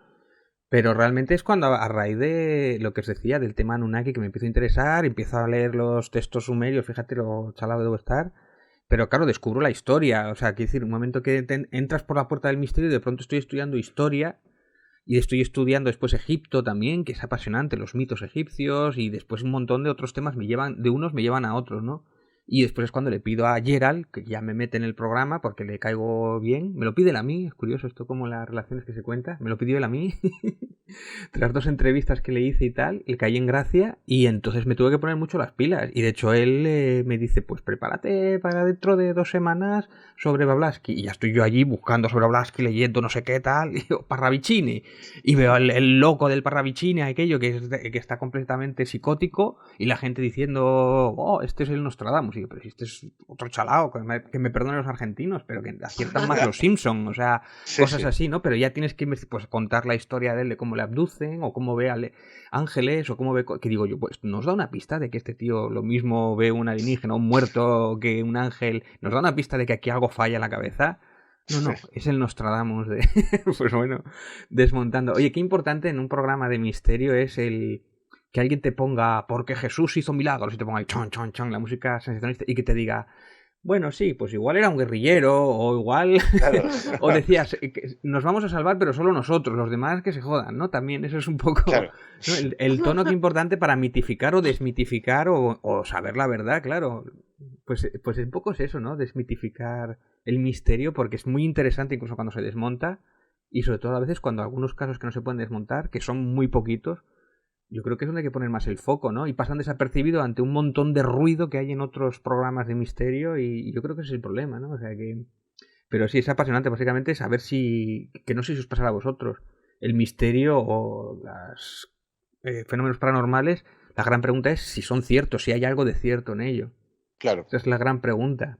Speaker 3: pero realmente es cuando a raíz de lo que os decía, del tema Anunnaki, que me empiezo a interesar, empiezo a leer los textos sumerios, fíjate lo chalado debo estar, pero claro, descubro la historia, o sea, quiero decir, un momento que entras por la puerta del misterio y de pronto estoy estudiando historia. Y estoy estudiando después Egipto también, que es apasionante, los mitos egipcios, y después un montón de otros temas de unos me llevan a otros, ¿no? Y después es cuando le pido a Gerald, que ya me mete en el programa porque le caigo bien, me lo pide él a mí, es curioso esto como las relaciones que se cuentan, me lo pidió él a mí, de las 2 entrevistas que le hice y tal, le caí en gracia y entonces me tuve que poner mucho las pilas, y de hecho él me dice, pues prepárate para dentro de 2 semanas sobre Blavatsky, y ya estoy yo allí buscando sobre Blavatsky, leyendo no sé qué tal, y yo, Parravicini, y veo el loco del Parravicini, aquello que está completamente psicótico, y la gente diciendo, oh, este es el Nostradamus, y yo, pero si este es otro chalao, que me perdonen los argentinos, pero que aciertan más los Simpson, o sea,
Speaker 1: Sí,
Speaker 3: cosas
Speaker 1: sí.
Speaker 3: así, ¿no? Pero ya tienes que pues, contar la historia de él, de cómo le abducen, o cómo ve a ángeles, o cómo ve, que digo yo, pues nos da una pista de que este tío lo mismo ve un alienígena, un muerto, que un ángel, nos da una pista de que aquí algo falla en la cabeza. No, es el Nostradamus de... pues bueno, desmontando. Oye, qué importante en un programa de misterio es el que alguien te ponga porque Jesús hizo milagros y te ponga ahí chon, chon, chon, la música sensacionalista y que te diga, bueno, sí, pues igual era un guerrillero o igual...
Speaker 1: Claro.
Speaker 3: o decías, nos vamos a salvar pero solo nosotros, los demás que se jodan, ¿no? También eso es un poco...
Speaker 1: Claro.
Speaker 3: ¿no? El tono que es importante para mitificar o desmitificar o saber la verdad, claro. Pues un poco es eso, ¿no? Desmitificar el misterio porque es muy interesante incluso cuando se desmonta y sobre todo a veces cuando algunos casos que no se pueden desmontar, que son muy poquitos, yo creo que es donde hay que poner más el foco, ¿no? Y pasan desapercibido ante un montón de ruido que hay en otros programas de misterio y yo creo que ese es el problema, ¿no? O sea que... Pero sí, es apasionante básicamente saber que no sé si os pasará a vosotros, el misterio o los fenómenos paranormales, la gran pregunta es si son ciertos, si hay algo de cierto en ello.
Speaker 1: Claro.
Speaker 3: Esa es la gran pregunta.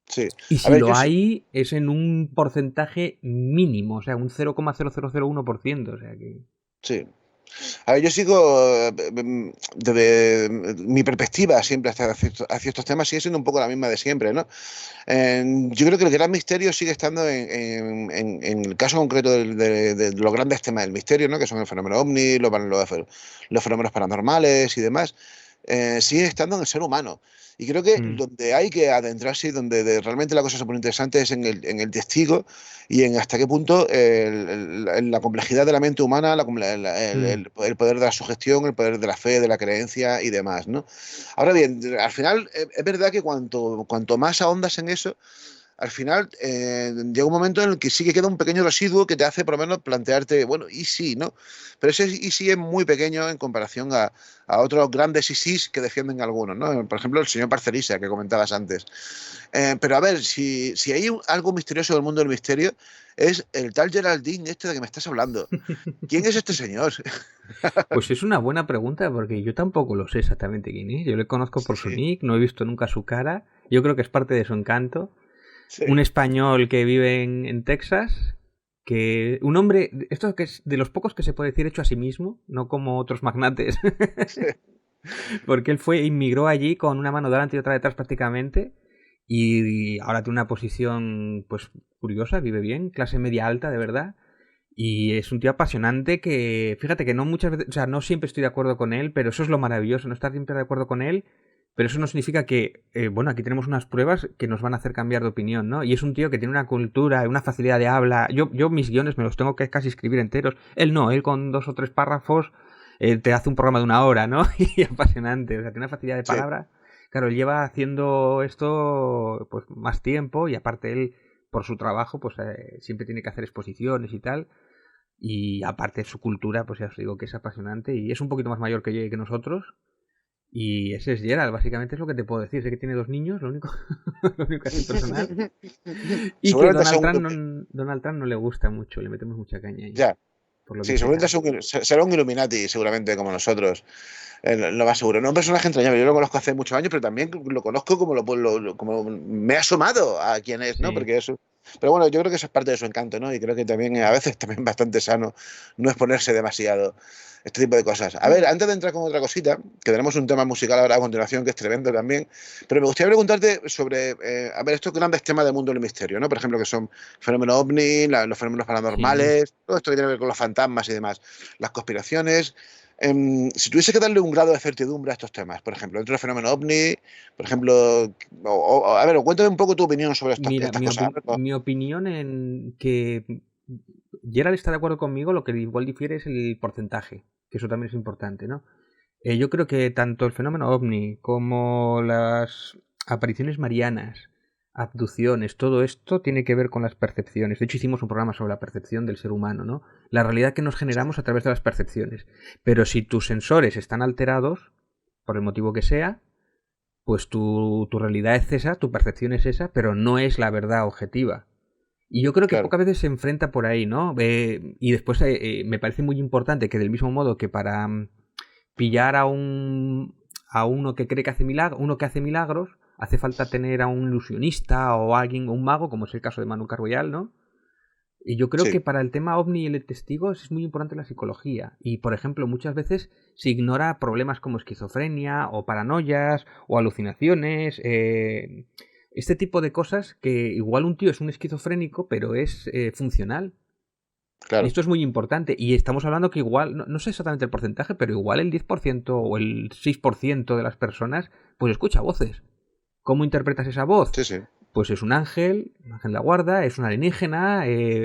Speaker 1: Sí.
Speaker 3: Y
Speaker 1: A
Speaker 3: si
Speaker 1: ver,
Speaker 3: lo hay, es en un porcentaje mínimo, o sea, un 0,0001%, o sea que...
Speaker 1: Sí. A ver, yo sigo, desde mi perspectiva siempre hacia estos temas sigue siendo un poco la misma de siempre, ¿no? Yo creo que el gran misterio sigue estando en el caso concreto de los grandes temas del misterio, ¿no? Que son el fenómeno ovni, los fenómenos paranormales y demás, sigue estando en el ser humano. Y creo que donde hay que adentrarse y donde realmente la cosa se pone interesante es en el testigo y en hasta qué punto la complejidad de la mente humana, el poder de la sugestión, el poder de la fe, de la creencia y demás, ¿no? Ahora bien, al final es verdad que cuanto más ahondas en eso, al final llega un momento en el que sí que queda un pequeño residuo que te hace por lo menos plantearte, bueno, y sí, ¿no? Pero ese y sí es muy pequeño en comparación a otros grandes y sís que defienden algunos, ¿no? Por ejemplo, el señor Parcerisa, que comentabas antes. Pero a ver, si hay algo misterioso del mundo del misterio, es el tal Geraldine este de que me estás hablando. ¿Quién es este señor?
Speaker 3: Pues es una buena pregunta porque yo tampoco lo sé exactamente quién es. Yo le conozco por su
Speaker 1: Sí,
Speaker 3: nick, no he visto nunca su cara. Yo creo que es parte de su encanto. Un
Speaker 1: sí.
Speaker 3: español que vive en Texas, que un hombre, esto que es de los pocos que se puede decir hecho a sí mismo, no como otros magnates,
Speaker 1: Sí.
Speaker 3: porque él inmigró allí con una mano delante y otra detrás prácticamente, y ahora tiene una posición pues curiosa, vive bien, clase media alta de verdad. Y es un tío apasionante que, fíjate que no muchas veces, o sea, no siempre estoy de acuerdo con él, pero eso es lo maravilloso, no estar siempre de acuerdo con él, pero eso no significa que, bueno, aquí tenemos unas pruebas que nos van a hacer cambiar de opinión, ¿no? Y es un tío que tiene una cultura, una facilidad de habla. Yo mis guiones me los tengo que casi escribir enteros. Él no, él con 2 o 3 párrafos te hace un programa de 1 hora, ¿no? Y apasionante, o sea, tiene una facilidad de
Speaker 1: Sí.
Speaker 3: palabra. Claro, él lleva haciendo esto pues más tiempo y aparte él, por su trabajo, pues siempre tiene que hacer exposiciones y tal. Y aparte su cultura, pues ya os digo que es apasionante y es un poquito más mayor que nosotros. Y ese es Gerald, básicamente es lo que te puedo decir. Sé que tiene 2 niños, lo único, lo único así personal. Y que
Speaker 1: Seguramente sea un...
Speaker 3: Donald Trump no le gusta mucho, le metemos mucha caña ahí,
Speaker 1: Ya,
Speaker 3: por lo que
Speaker 1: sí, seguramente
Speaker 3: sea.
Speaker 1: será un Illuminati, seguramente, como nosotros. Lo más seguro. No un personaje entrañable. Yo lo conozco hace muchos años, pero también lo conozco como, como me he asomado a quién es, ¿no?
Speaker 3: Sí.
Speaker 1: Porque eso. Pero bueno, yo creo que eso es parte de su encanto, ¿no? Y creo que también a veces también bastante sano no exponerse demasiado este tipo de cosas. A ver, antes de entrar con otra cosita, que tenemos un tema musical ahora a continuación que es tremendo también, pero me gustaría preguntarte sobre, a ver, estos grandes temas del mundo del misterio, ¿no? Por ejemplo, que son fenómenos ovni, los fenómenos
Speaker 3: Sí.
Speaker 1: paranormales, todo esto que tiene que ver con los fantasmas y demás, las conspiraciones. Si tuviese que darle un grado de certidumbre a estos temas, por ejemplo, dentro del fenómeno ovni, por ejemplo, a ver, cuéntame un poco tu opinión sobre
Speaker 3: Mira,
Speaker 1: estas cosas.
Speaker 3: mi opinión en que Gerald está de acuerdo conmigo, lo que igual difiere es el porcentaje, que eso también es importante, ¿no? Yo creo que tanto el fenómeno ovni como las apariciones marianas, abducciones, todo esto tiene que ver con las percepciones. De hecho, hicimos un programa sobre la percepción del ser humano, ¿no? La realidad que nos generamos a través de las percepciones. Pero si tus sensores están alterados, por el motivo que sea, pues tu realidad es esa, tu percepción es esa, pero no es la verdad objetiva. Y yo creo que
Speaker 1: Claro,
Speaker 3: pocas veces se enfrenta por ahí, ¿no? Y después me parece muy importante que del mismo modo que para pillar a uno que cree que hace milagros, uno que hace milagros, hace falta tener a un ilusionista o alguien, o un mago, como es el caso de Manu Carboyal, ¿no? Y yo creo
Speaker 1: sí,
Speaker 3: que para el tema ovni y el testigo es muy importante la psicología. Y, por ejemplo, muchas veces se ignora problemas como esquizofrenia o paranoias o alucinaciones. Este tipo de cosas que igual un tío es un esquizofrénico, pero es funcional. Y
Speaker 1: claro,
Speaker 3: esto es muy importante. Y estamos hablando que igual, no sé exactamente el porcentaje, pero igual el 10% o el 6% de las personas pues escucha voces. ¿Cómo interpretas esa voz?
Speaker 1: sí, sí,
Speaker 3: Pues es un ángel de la guarda, es un alienígena,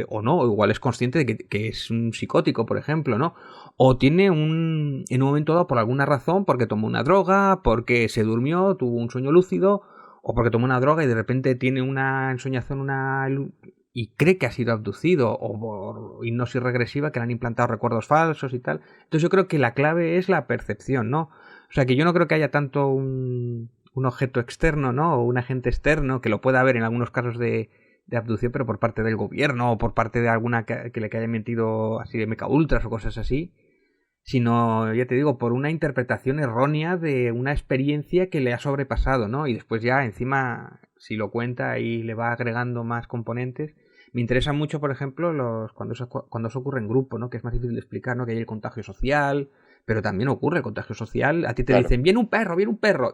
Speaker 3: o no, o igual es consciente de que es un psicótico, por ejemplo, ¿no? O tiene en un momento dado, por alguna razón, porque tomó una droga, porque se durmió, tuvo un sueño lúcido, o porque tomó una droga y de repente tiene una ensoñación, y cree que ha sido abducido, o por hipnosis regresiva, que le han implantado recuerdos falsos y tal. Entonces yo creo que la clave es la percepción, ¿no? O sea que yo no creo que haya tanto un objeto externo, ¿no? O un agente externo, que lo pueda haber en algunos casos de abducción, pero por parte del gobierno o por parte de alguna que le haya metido así de meca ultras o cosas así, sino, ya te digo, por una interpretación errónea de una experiencia que le ha sobrepasado, ¿no? Y después ya encima, si lo cuenta y le va agregando más componentes, me interesa mucho, por ejemplo, cuando eso ocurre en grupo, ¿no? Que es más difícil de explicar, ¿no? Que hay el contagio social, pero también ocurre el contagio social. A ti te
Speaker 1: claro,
Speaker 3: dicen, viene un perro,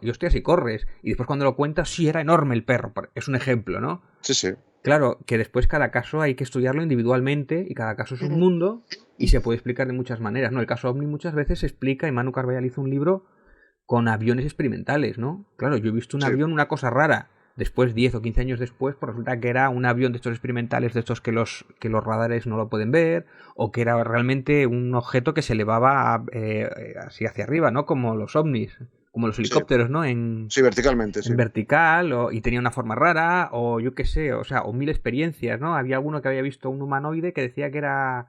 Speaker 3: y hostia, si corres. Y después cuando lo cuentas, sí, era enorme el perro. Es un ejemplo, ¿no?
Speaker 1: sí, sí,
Speaker 3: Claro, que después cada caso hay que estudiarlo individualmente y cada caso es un mundo y se puede explicar de muchas maneras, ¿no? El caso OVNI muchas veces se explica, y Manu Carvallal hizo un libro con aviones experimentales, ¿no? Claro, yo he visto un
Speaker 1: sí,
Speaker 3: avión, una cosa rara. Después, 10 o 15 años después, pues resulta que era un avión de estos experimentales, de estos que los radares no lo pueden ver, o que era realmente un objeto que se elevaba así hacia arriba, ¿no? Como los ovnis, como los
Speaker 1: Sí,
Speaker 3: helicópteros, ¿no?
Speaker 1: sí, verticalmente, sí.
Speaker 3: En vertical, y tenía una forma rara, o yo qué sé, o sea, o mil experiencias, ¿no? Había alguno que había visto un humanoide que decía que era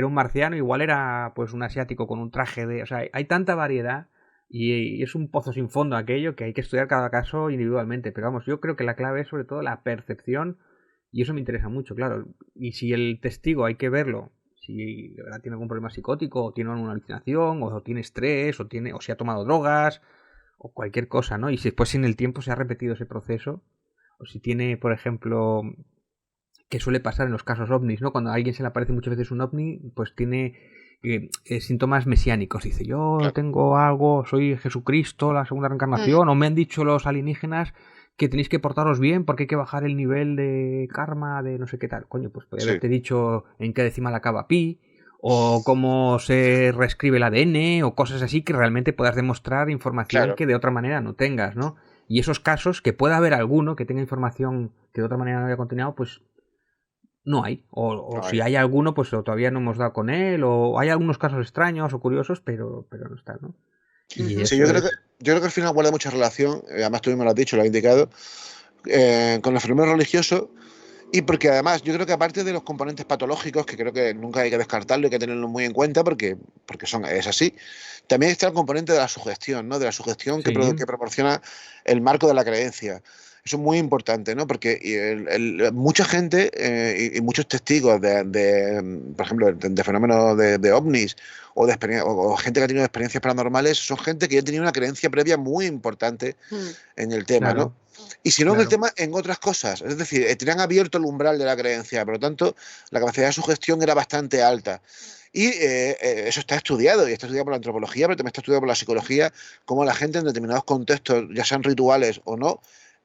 Speaker 3: un marciano, igual era pues un asiático con un traje de... O sea, hay tanta variedad y es un pozo sin fondo aquello que hay que estudiar cada caso individualmente. Pero vamos, yo creo que la clave es sobre todo la percepción y eso me interesa mucho, claro. Y si el testigo hay que verlo, si de verdad tiene algún problema psicótico, o tiene alguna alucinación, o tiene estrés, o si ha tomado drogas, o cualquier cosa, ¿no? Y si después en el tiempo se ha repetido ese proceso, o si tiene, por ejemplo, que suele pasar en los casos ovnis, ¿no? Cuando a alguien se le aparece muchas veces un ovni, pues tiene síntomas mesiánicos. Dice, yo
Speaker 1: Claro.
Speaker 3: tengo algo, soy Jesucristo, la segunda reencarnación, o me han dicho los alienígenas que tenéis que portaros bien porque hay que bajar el nivel de karma de no sé qué tal. Coño, pues podría
Speaker 1: Sí,
Speaker 3: haberte dicho en qué decimal acaba pi, o cómo se reescribe el ADN, o cosas así que realmente puedas demostrar información
Speaker 1: claro,
Speaker 3: que de otra manera no tengas, ¿no? Y esos casos, que pueda haber alguno que tenga información que de otra manera no haya continuado, pues no hay. O
Speaker 1: no
Speaker 3: si
Speaker 1: hay.
Speaker 3: hay alguno, pues todavía no hemos dado con él, o hay algunos casos extraños o curiosos, pero no está, ¿no? Y
Speaker 1: Sí,
Speaker 3: eso es...
Speaker 1: yo creo que al final guarda mucha relación, además tú mismo lo has dicho, lo has indicado, con el fenómeno religioso. Y porque además, yo creo que aparte de los componentes patológicos, que creo que nunca hay que descartarlo, hay que tenerlo muy en cuenta porque es así, también está el componente de la sugestión, ¿no? De la sugestión
Speaker 3: Sí,
Speaker 1: que proporciona el marco de la creencia. Eso es muy importante, ¿no? Porque mucha gente y muchos testigos por ejemplo, de fenómenos de ovnis o gente que ha tenido experiencias paranormales son gente que ya tenía una creencia previa muy importante en el tema, ¿no?
Speaker 3: claro,
Speaker 1: Y si no en el
Speaker 3: claro.
Speaker 1: tema, en otras cosas. Es decir, tenían abierto el umbral de la creencia, por lo tanto, la capacidad de sugestión era bastante alta. Y eso está estudiado, y está estudiado por la antropología, pero también está estudiado por la psicología, cómo la gente en determinados contextos, ya sean rituales o no,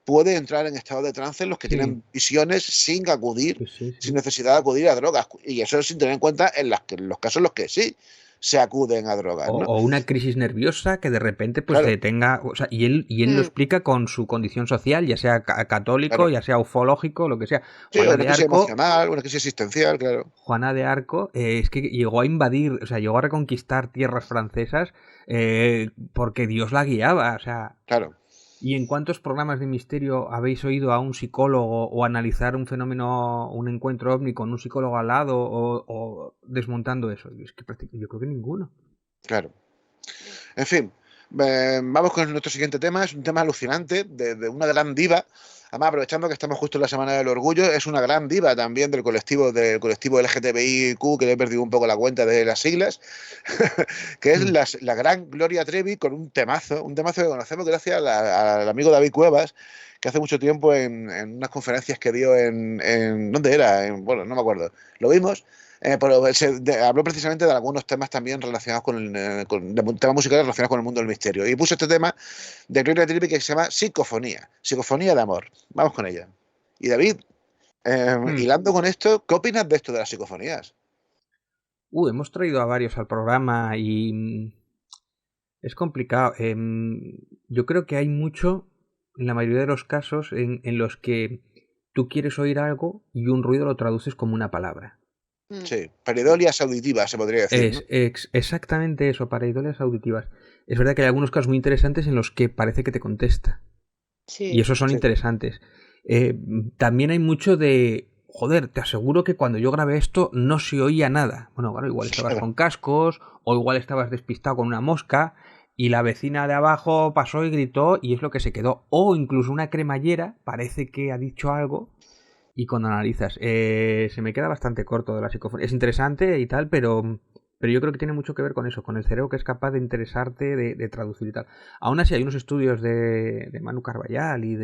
Speaker 1: puede entrar en estados de trance en los que
Speaker 3: Sí,
Speaker 1: tienen visiones sin acudir,
Speaker 3: sí, sí,
Speaker 1: sin
Speaker 3: sí.
Speaker 1: necesidad de acudir a drogas. Y eso sin tener en cuenta en los casos en los que sí se acuden a drogas, ¿no?
Speaker 3: O una crisis nerviosa que de repente pues
Speaker 1: Claro,
Speaker 3: te tenga, o sea, y él lo explica con su condición social, ya sea católico,
Speaker 1: claro.
Speaker 3: ya sea ufológico, lo que sea.
Speaker 1: Sí,
Speaker 3: Juana
Speaker 1: una
Speaker 3: de
Speaker 1: crisis
Speaker 3: Arco,
Speaker 1: emocional, una crisis existencial, claro.
Speaker 3: Juana de Arco es que llegó a invadir, o sea, llegó a reconquistar tierras francesas porque Dios la guiaba, o sea,
Speaker 1: Claro.
Speaker 3: ¿y en cuántos programas de misterio habéis oído a un psicólogo o analizar un fenómeno, un encuentro ovni con un psicólogo al lado o desmontando eso? Y es que yo creo que ninguno.
Speaker 1: Claro. En fin, vamos con nuestro siguiente tema. Es un tema alucinante de una gran diva. Además, aprovechando que estamos justo en la Semana del Orgullo, es una gran diva también del colectivo LGTBIQ, que le he perdido un poco la cuenta de las siglas, que es
Speaker 3: Mm.
Speaker 1: la gran Gloria Trevi con un temazo que conocemos gracias al amigo David Cuevas, que hace mucho tiempo en unas conferencias que dio ¿dónde era? Bueno, no me acuerdo. Lo vimos. Pero habló precisamente de algunos temas también relacionados con temas musicales relacionados con el mundo del misterio. Y puso este tema de Gloria Trevi que se llama Psicofonía, Psicofonía de amor. Vamos con ella. Y David,
Speaker 3: Mm.
Speaker 1: hilando con esto, ¿qué opinas de esto de las psicofonías?
Speaker 3: Hemos traído a varios al programa y es complicado. Yo creo que hay mucho, en la mayoría de los casos, en los que tú quieres oír algo y un ruido lo traduces como una palabra.
Speaker 1: Sí, paridolias auditivas, se podría decir, ¿no?
Speaker 3: Es exactamente eso, pareidoles auditivas. Es verdad que hay algunos casos muy interesantes en los que parece que te contesta. Y
Speaker 2: Sí.
Speaker 3: esos son
Speaker 1: Sí,
Speaker 3: interesantes. También hay mucho de... Joder, te aseguro que cuando yo grabé esto no se oía nada. Bueno, claro, igual estabas
Speaker 1: claro,
Speaker 3: con cascos o igual estabas despistado con una mosca y la vecina de abajo pasó y gritó y es lo que se quedó. O incluso una cremallera parece que ha dicho algo y cuando analizas. Se me queda bastante corto de la psicofonía. Es interesante y tal, pero yo creo que tiene mucho que ver con eso, con el cerebro que es capaz de interesarte, de traducir y tal. Aún así hay unos estudios de Manu Carballal y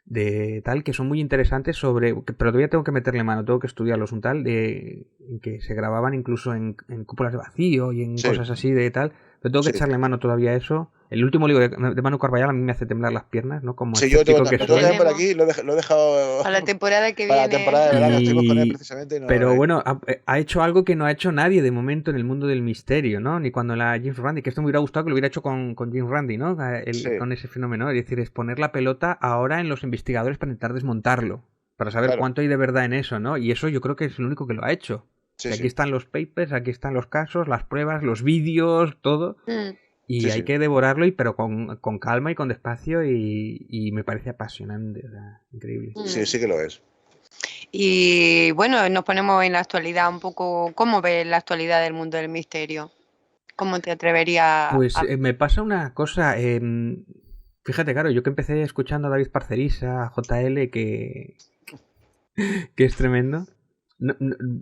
Speaker 3: de tal que son muy interesantes pero todavía tengo que meterle mano, tengo que estudiarlos un tal de que se grababan incluso en cúpulas de vacío y en
Speaker 1: sí,
Speaker 3: cosas así de tal, pero tengo que
Speaker 1: sí.
Speaker 3: echarle mano todavía a eso. El último libro de Manu Carballal a mí me hace temblar las piernas, ¿no? Como
Speaker 1: Sí, yo
Speaker 3: escéptico que
Speaker 1: lo
Speaker 2: Lo
Speaker 1: tengo
Speaker 3: soy.
Speaker 1: también por
Speaker 2: tenemos
Speaker 1: aquí, lo he dejado
Speaker 2: para la temporada que
Speaker 1: para la
Speaker 2: viene.
Speaker 1: temporada de verano, estuvimos con él
Speaker 3: Y
Speaker 1: precisamente y no...
Speaker 3: pero bueno, ha hecho algo que no ha hecho nadie de momento en el mundo del misterio, ¿no? Ni cuando la James Randi, que esto me hubiera gustado que lo hubiera hecho con James Randi, ¿no?
Speaker 1: Sí,
Speaker 3: Con ese fenómeno, es decir, es poner la pelota ahora en los investigadores para intentar desmontarlo, para saber
Speaker 1: claro,
Speaker 3: cuánto hay de verdad en eso, ¿no? Y eso yo creo que es el único que lo ha hecho.
Speaker 1: sí,
Speaker 3: Que aquí
Speaker 1: sí.
Speaker 3: están los papers, aquí están los casos, las pruebas, los vídeos, todo. Y
Speaker 1: Sí,
Speaker 3: hay
Speaker 1: sí.
Speaker 3: que devorarlo, pero con calma y con despacio, y me parece apasionante, o sea, increíble.
Speaker 1: Sí, sí que lo es.
Speaker 2: Y bueno, nos ponemos en la actualidad un poco. ¿Cómo ves la actualidad del mundo del misterio? ¿Cómo te atreverías
Speaker 3: Pues
Speaker 2: a...?
Speaker 3: me pasa una cosa, fíjate, claro, yo que empecé escuchando a David Parcerisa, a JL, que es tremendo.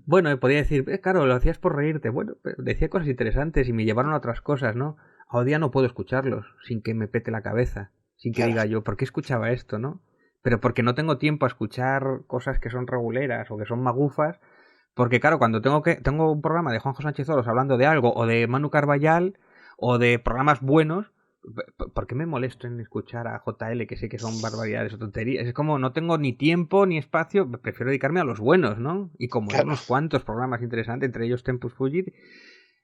Speaker 3: Bueno, podría decir, claro, lo hacías por reírte. Bueno, pero decía cosas interesantes y me llevaron a otras cosas, ¿no? Ahora día no puedo escucharlos sin que me pete la cabeza, sin que
Speaker 1: Claro,
Speaker 3: diga yo, ¿por qué escuchaba esto, no? Pero porque no tengo tiempo a escuchar cosas que son reguleras o que son magufas, porque claro, cuando tengo un programa de Juanjo Sánchez Oros hablando de algo, o de Manu Carballal, o de programas buenos, ¿por qué me molesto en escuchar a JL, que sé que son barbaridades o tonterías? Es como no tengo ni tiempo ni espacio, prefiero dedicarme a los buenos, ¿no? Y como hay
Speaker 1: claro.
Speaker 3: unos cuantos programas interesantes, entre ellos Tempus Fugit,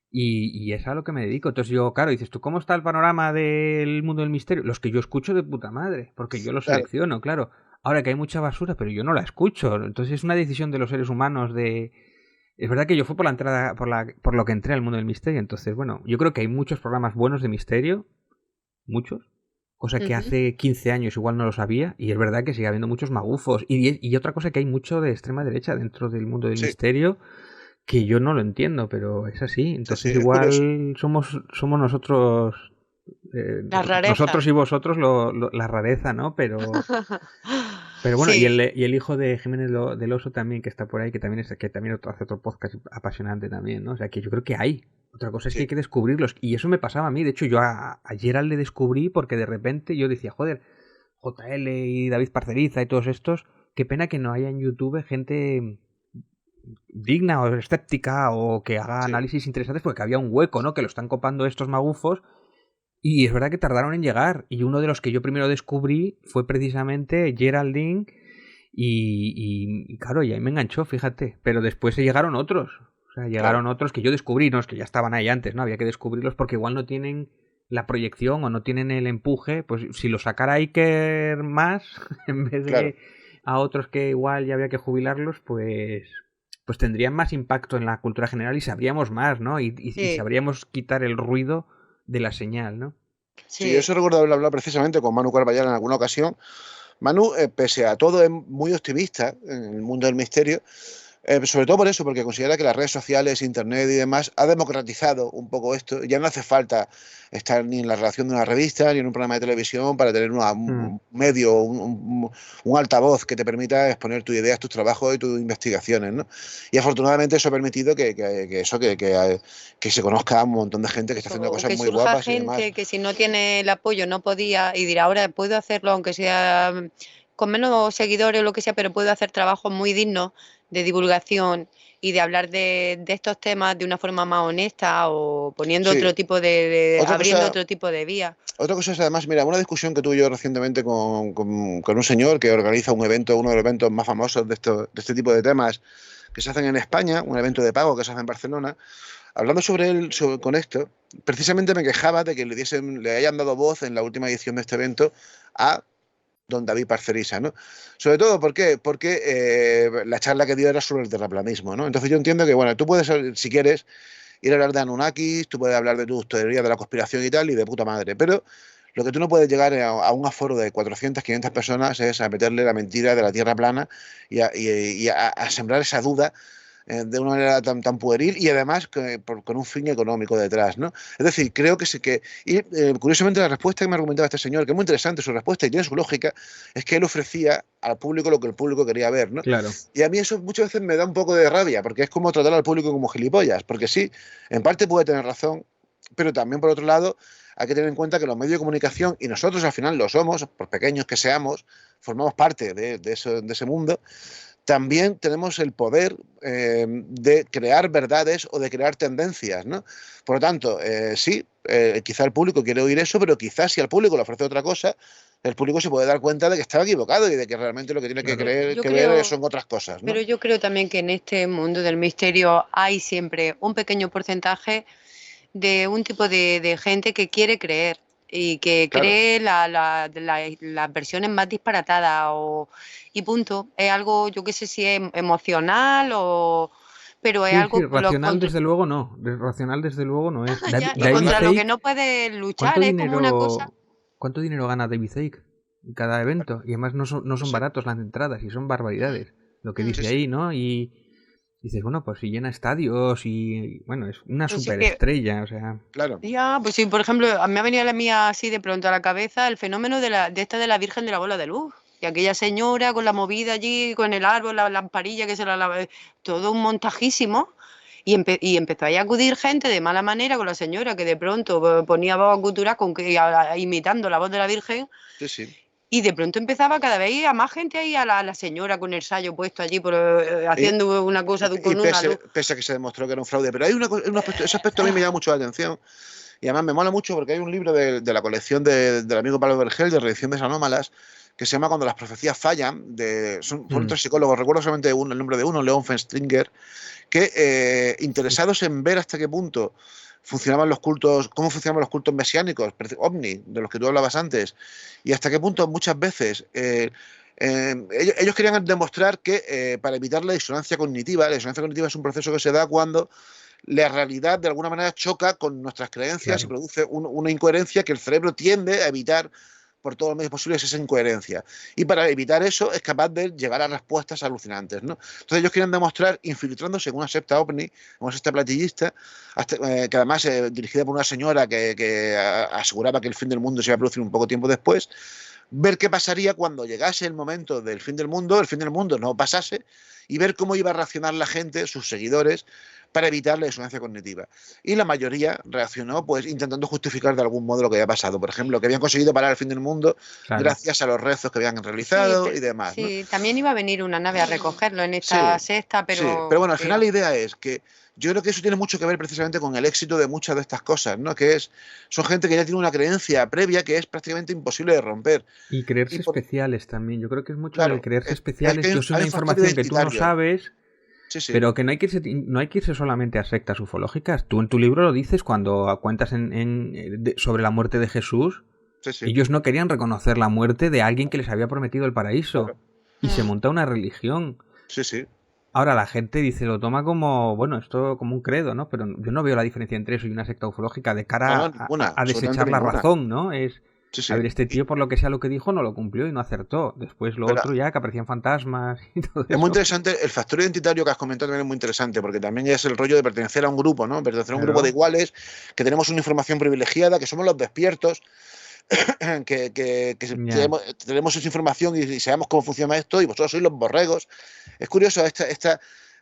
Speaker 3: y es a lo que me dedico. Entonces yo, claro, dices tú, ¿cómo está el panorama del mundo del misterio? Los que yo escucho de puta madre, porque yo los
Speaker 1: Claro.
Speaker 3: selecciono, claro. Ahora que hay mucha basura, pero yo no la escucho. Entonces es una decisión de los seres humanos de... Es verdad que yo fui por la entrada, por lo que entré al mundo del misterio. Entonces, bueno, yo creo que hay muchos programas buenos de misterio, muchos, cosa que
Speaker 2: Ujú.
Speaker 3: hace 15 años igual no lo sabía, y es verdad que sigue habiendo muchos magufos. Y otra cosa, que hay mucho de extrema derecha dentro del mundo del
Speaker 1: Sí,
Speaker 3: misterio, que yo no lo entiendo, pero es así.
Speaker 1: sí, sí,
Speaker 3: Entonces
Speaker 1: es curioso.
Speaker 3: igual somos nosotros, eh,
Speaker 2: La rareza.
Speaker 3: nosotros y vosotros la rareza, ¿no? Pero bueno,
Speaker 2: Sí,
Speaker 3: y el hijo de Jiménez del Oso también, que está por ahí, que también hace otro podcast apasionante también, ¿no? O sea, que yo creo que hay. Otra cosa es que hay
Speaker 1: Sí,
Speaker 3: que descubrirlos. Y eso me pasaba a mí. De hecho, yo a Gerald le descubrí porque de repente yo decía, joder, JL y David Parceriza y todos estos, qué pena que no haya en YouTube gente digna o escéptica o que haga
Speaker 1: sí.
Speaker 3: análisis interesantes, porque había un hueco, ¿no? Que lo están copando estos magufos. Y es verdad que tardaron en llegar. Y uno de los que yo primero descubrí fue precisamente Geraldine. Y claro, y ahí me enganchó, fíjate. Pero después se llegaron otros. O sea,
Speaker 1: Claro.
Speaker 3: llegaron otros que yo descubrí, no es que ya estaban ahí antes, ¿no? Había que descubrirlos porque igual no tienen la proyección o no tienen el empuje. Pues si lo sacara Iker más, en vez
Speaker 1: Claro.
Speaker 3: de a otros que igual ya había que jubilarlos, pues tendrían más impacto en la cultura general y sabríamos más, ¿no? Y
Speaker 2: sí,
Speaker 3: sabríamos quitar el ruido de la señal, ¿no?
Speaker 1: Sí, yo
Speaker 2: sí.
Speaker 1: eso recuerdo haber hablado precisamente con Manu Carballal en alguna ocasión. Manu, pese a todo, es muy optimista en el mundo del misterio. Sobre todo por eso, porque considera que las redes sociales, internet y demás ha democratizado un poco esto. Ya no hace falta estar ni en la redacción de una revista ni en un programa de televisión para tener
Speaker 3: Mm.
Speaker 1: un medio, un altavoz que te permita exponer tus ideas, tus trabajos y tus investigaciones, ¿no? Y afortunadamente eso ha permitido que se conozca a un montón de gente que está haciendo
Speaker 2: O
Speaker 1: cosas
Speaker 2: que
Speaker 1: muy
Speaker 2: surja
Speaker 1: guapas y demás.
Speaker 2: gente que si no tiene el apoyo no podía y dirá, ahora puedo hacerlo aunque sea con menos seguidores o lo que sea, pero puedo hacer trabajos muy dignos de divulgación y de hablar de estos temas de una forma más honesta o poniendo
Speaker 1: Sí,
Speaker 2: otro tipo
Speaker 1: otra
Speaker 2: abriendo
Speaker 1: cosa,
Speaker 2: otro tipo de vía.
Speaker 1: otra cosa es además, mira, una discusión que tuve yo recientemente con un señor que organiza un evento, uno de los eventos más famosos de este tipo de temas que se hacen en España, un evento de pago que se hace en Barcelona. Hablando sobre él, con esto, precisamente me quejaba de que le hayan dado voz en la última edición de este evento a don David Parcerisa, ¿no? Sobre todo, ¿por qué? Porque la charla que dio era sobre el terraplanismo, ¿no? Entonces yo entiendo que, bueno, tú puedes, si quieres, ir a hablar de Anunnakis, tú puedes hablar de tus teorías de la conspiración y tal, y de puta madre, pero lo que tú no puedes llegar a un aforo de 400, 500 personas es a meterle la mentira de la Tierra plana y a sembrar esa duda de una manera tan pueril y además con un fin económico detrás, ¿no? Es decir, creo que sí que... Y curiosamente la respuesta que me argumentaba este señor, que es muy interesante su respuesta y tiene su lógica, es que él ofrecía al público lo que el público quería ver, ¿no?
Speaker 3: Claro.
Speaker 1: Y a mí eso muchas veces me da un poco de rabia, porque es como tratar al público como gilipollas, porque sí, en parte puede tener razón, pero también por otro lado hay que tener en cuenta que los medios de comunicación, y nosotros al final lo somos, por pequeños que seamos, formamos parte de ese mundo, también tenemos el poder de crear verdades o de crear tendencias, ¿no? Por lo tanto, sí, quizá el público quiere oír eso, pero quizás si al público le ofrece otra cosa, el público se puede dar cuenta de que estaba equivocado y de que realmente lo que tiene
Speaker 3: Claro.
Speaker 2: Yo
Speaker 1: que ver
Speaker 2: creo,
Speaker 1: son otras cosas,
Speaker 2: pero
Speaker 1: ¿no?
Speaker 2: yo creo también que en este mundo del misterio hay siempre un pequeño porcentaje de un tipo de gente que quiere creer y que
Speaker 1: Claro,
Speaker 2: cree las versiones más disparatadas y punto. Es algo, yo qué sé si es emocional pero es
Speaker 3: Sí,
Speaker 2: algo
Speaker 3: racional desde luego no. Racional desde luego no es.
Speaker 2: ya, y
Speaker 3: David
Speaker 2: contra lo que
Speaker 3: Icke,
Speaker 2: no puedes luchar
Speaker 3: ¿cuánto
Speaker 2: es como una cosa.
Speaker 3: dinero gana David Icke en cada evento? Y además no son
Speaker 1: Sí,
Speaker 3: baratos las entradas y son barbaridades. Lo que
Speaker 2: Mm.
Speaker 1: sí,
Speaker 3: dice
Speaker 1: sí,
Speaker 3: ahí, ¿no? Y dices, bueno, pues si llena estadios y bueno, es una
Speaker 2: Pues sí que,
Speaker 3: superestrella, o sea.
Speaker 1: claro.
Speaker 2: ya, pues sí, por ejemplo, a mí me ha venido la mía así de pronto a la cabeza el fenómeno de esta de la Virgen de la Bola de Luz. Y aquella señora con la movida allí, con el árbol, la lamparilla que se todo un montajísimo. Y empezó ahí a acudir gente de mala manera con la señora que de pronto ponía voz gutural imitando la voz de la Virgen.
Speaker 1: Sí, sí.
Speaker 2: Y de pronto empezaba cada vez a más gente ahí, a la señora con el sayo puesto allí,
Speaker 1: Y,
Speaker 2: haciendo una cosa
Speaker 1: y
Speaker 2: con una luz.
Speaker 1: pese a que se demostró que era un fraude. Pero hay un aspecto, ese aspecto a mí me llama mucho la atención. Y además me mola mucho porque hay un libro de la colección del amigo Pablo Vergel, de Reediciones Anómalas, que se llama Cuando las profecías fallan. Fueron tres psicólogos, recuerdo solamente el nombre de uno, Leon Fenstringer, que interesados en ver hasta qué punto funcionaban los cultos, cómo funcionaban los cultos mesiánicos, ovni, de los que tú hablabas antes, y hasta qué punto muchas veces ellos querían demostrar que para evitar la disonancia cognitiva es un proceso que se da cuando la realidad de alguna manera choca con nuestras creencias y
Speaker 3: Claro.
Speaker 1: produce una incoherencia que el cerebro tiende a evitar por todos los medios posibles esa incoherencia. Y para evitar eso es capaz de llegar a respuestas alucinantes, ¿no? Entonces ellos quieren demostrar, infiltrándose en una secta ovni, una secta platillista, que además dirigida por una señora que aseguraba que el fin del mundo se iba a producir un poco tiempo después, ver qué pasaría cuando llegase el momento del fin del mundo, el fin del mundo no pasase, y ver cómo iba a reaccionar la gente, sus seguidores, para evitar la disonancia cognitiva. Y la mayoría reaccionó pues intentando justificar de algún modo lo que había pasado. Por ejemplo, que habían conseguido parar el fin del mundo
Speaker 3: Claro.
Speaker 1: gracias a los rezos que habían
Speaker 2: Sí,
Speaker 1: realizado y demás, ¿no?
Speaker 2: sí, también iba a venir una nave a recogerlo en esta
Speaker 1: Sí,
Speaker 2: sexta,
Speaker 1: sí.
Speaker 2: pero
Speaker 1: Pero bueno, al final la idea es que yo creo que eso tiene mucho que ver precisamente con el éxito de muchas de estas cosas, ¿no? Son gente que ya tiene una creencia previa que es prácticamente imposible de romper.
Speaker 3: Y
Speaker 1: Y
Speaker 3: creerse
Speaker 1: por,
Speaker 3: especiales también. Yo creo que es mucho del
Speaker 1: claro,
Speaker 3: creerse
Speaker 1: es que
Speaker 3: especiales. Yo sé
Speaker 1: hay
Speaker 3: una
Speaker 1: un factor
Speaker 3: información que tú no
Speaker 1: identitario.
Speaker 3: sabes,
Speaker 1: Sí, sí,
Speaker 3: pero que no hay que irse solamente a sectas ufológicas. Tú en tu libro lo dices cuando cuentas sobre la muerte de Jesús.
Speaker 1: sí, sí,
Speaker 3: Ellos no querían reconocer la muerte de alguien que les había prometido el paraíso.
Speaker 1: claro.
Speaker 3: Y se
Speaker 2: Mm.
Speaker 3: monta una religión.
Speaker 1: Sí, sí.
Speaker 3: Ahora la gente dice, lo toma como, bueno, esto como un credo, ¿no? Pero yo no veo la diferencia entre eso y una secta ufológica de
Speaker 1: No,
Speaker 3: cara
Speaker 1: no, ninguna,
Speaker 3: a
Speaker 1: absolutamente
Speaker 3: desechar la
Speaker 1: ninguna.
Speaker 3: razón, ¿no?
Speaker 1: Sí,
Speaker 3: A
Speaker 1: sí.
Speaker 3: ver, este tío por lo que sea lo que dijo no lo cumplió y no acertó. Después lo
Speaker 1: Pero
Speaker 3: otro ya, que aparecían fantasmas y todo
Speaker 1: es muy
Speaker 3: eso.
Speaker 1: interesante, el factor identitario que has comentado también es muy interesante, porque también ya es el rollo de pertenecer a un grupo, ¿no? Pertenecer a un grupo de
Speaker 3: Claro.
Speaker 1: iguales, que tenemos una información privilegiada, que somos los despiertos, que
Speaker 3: Ya.
Speaker 1: tenemos esa información y sabemos cómo funciona esto, y vosotros sois los borregos. Es curioso,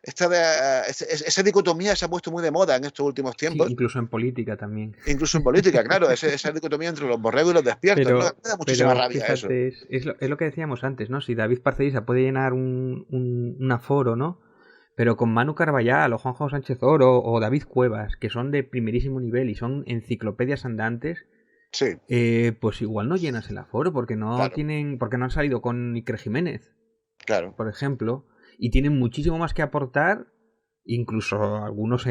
Speaker 1: esa dicotomía se ha puesto muy de moda en estos últimos
Speaker 3: Sí,
Speaker 1: tiempos,
Speaker 3: incluso en política también.
Speaker 1: incluso en política, claro, esa dicotomía entre los borregos y los despiertos, ¿no? Me da muchísima
Speaker 3: Pero
Speaker 1: rabia eso.
Speaker 3: fíjate, es lo que decíamos antes, ¿no? Si David Parcerisa puede llenar un aforo, ¿no? Pero con Manu Carballal o Juanjo Sánchez Oro o David Cuevas, que son de primerísimo nivel y son enciclopedias andantes,
Speaker 1: Sí,
Speaker 3: pues igual no llenas el aforo porque
Speaker 1: claro,
Speaker 3: porque no han salido con Iker Jiménez,
Speaker 1: claro.
Speaker 3: por ejemplo, y tienen muchísimo más que aportar, incluso algunos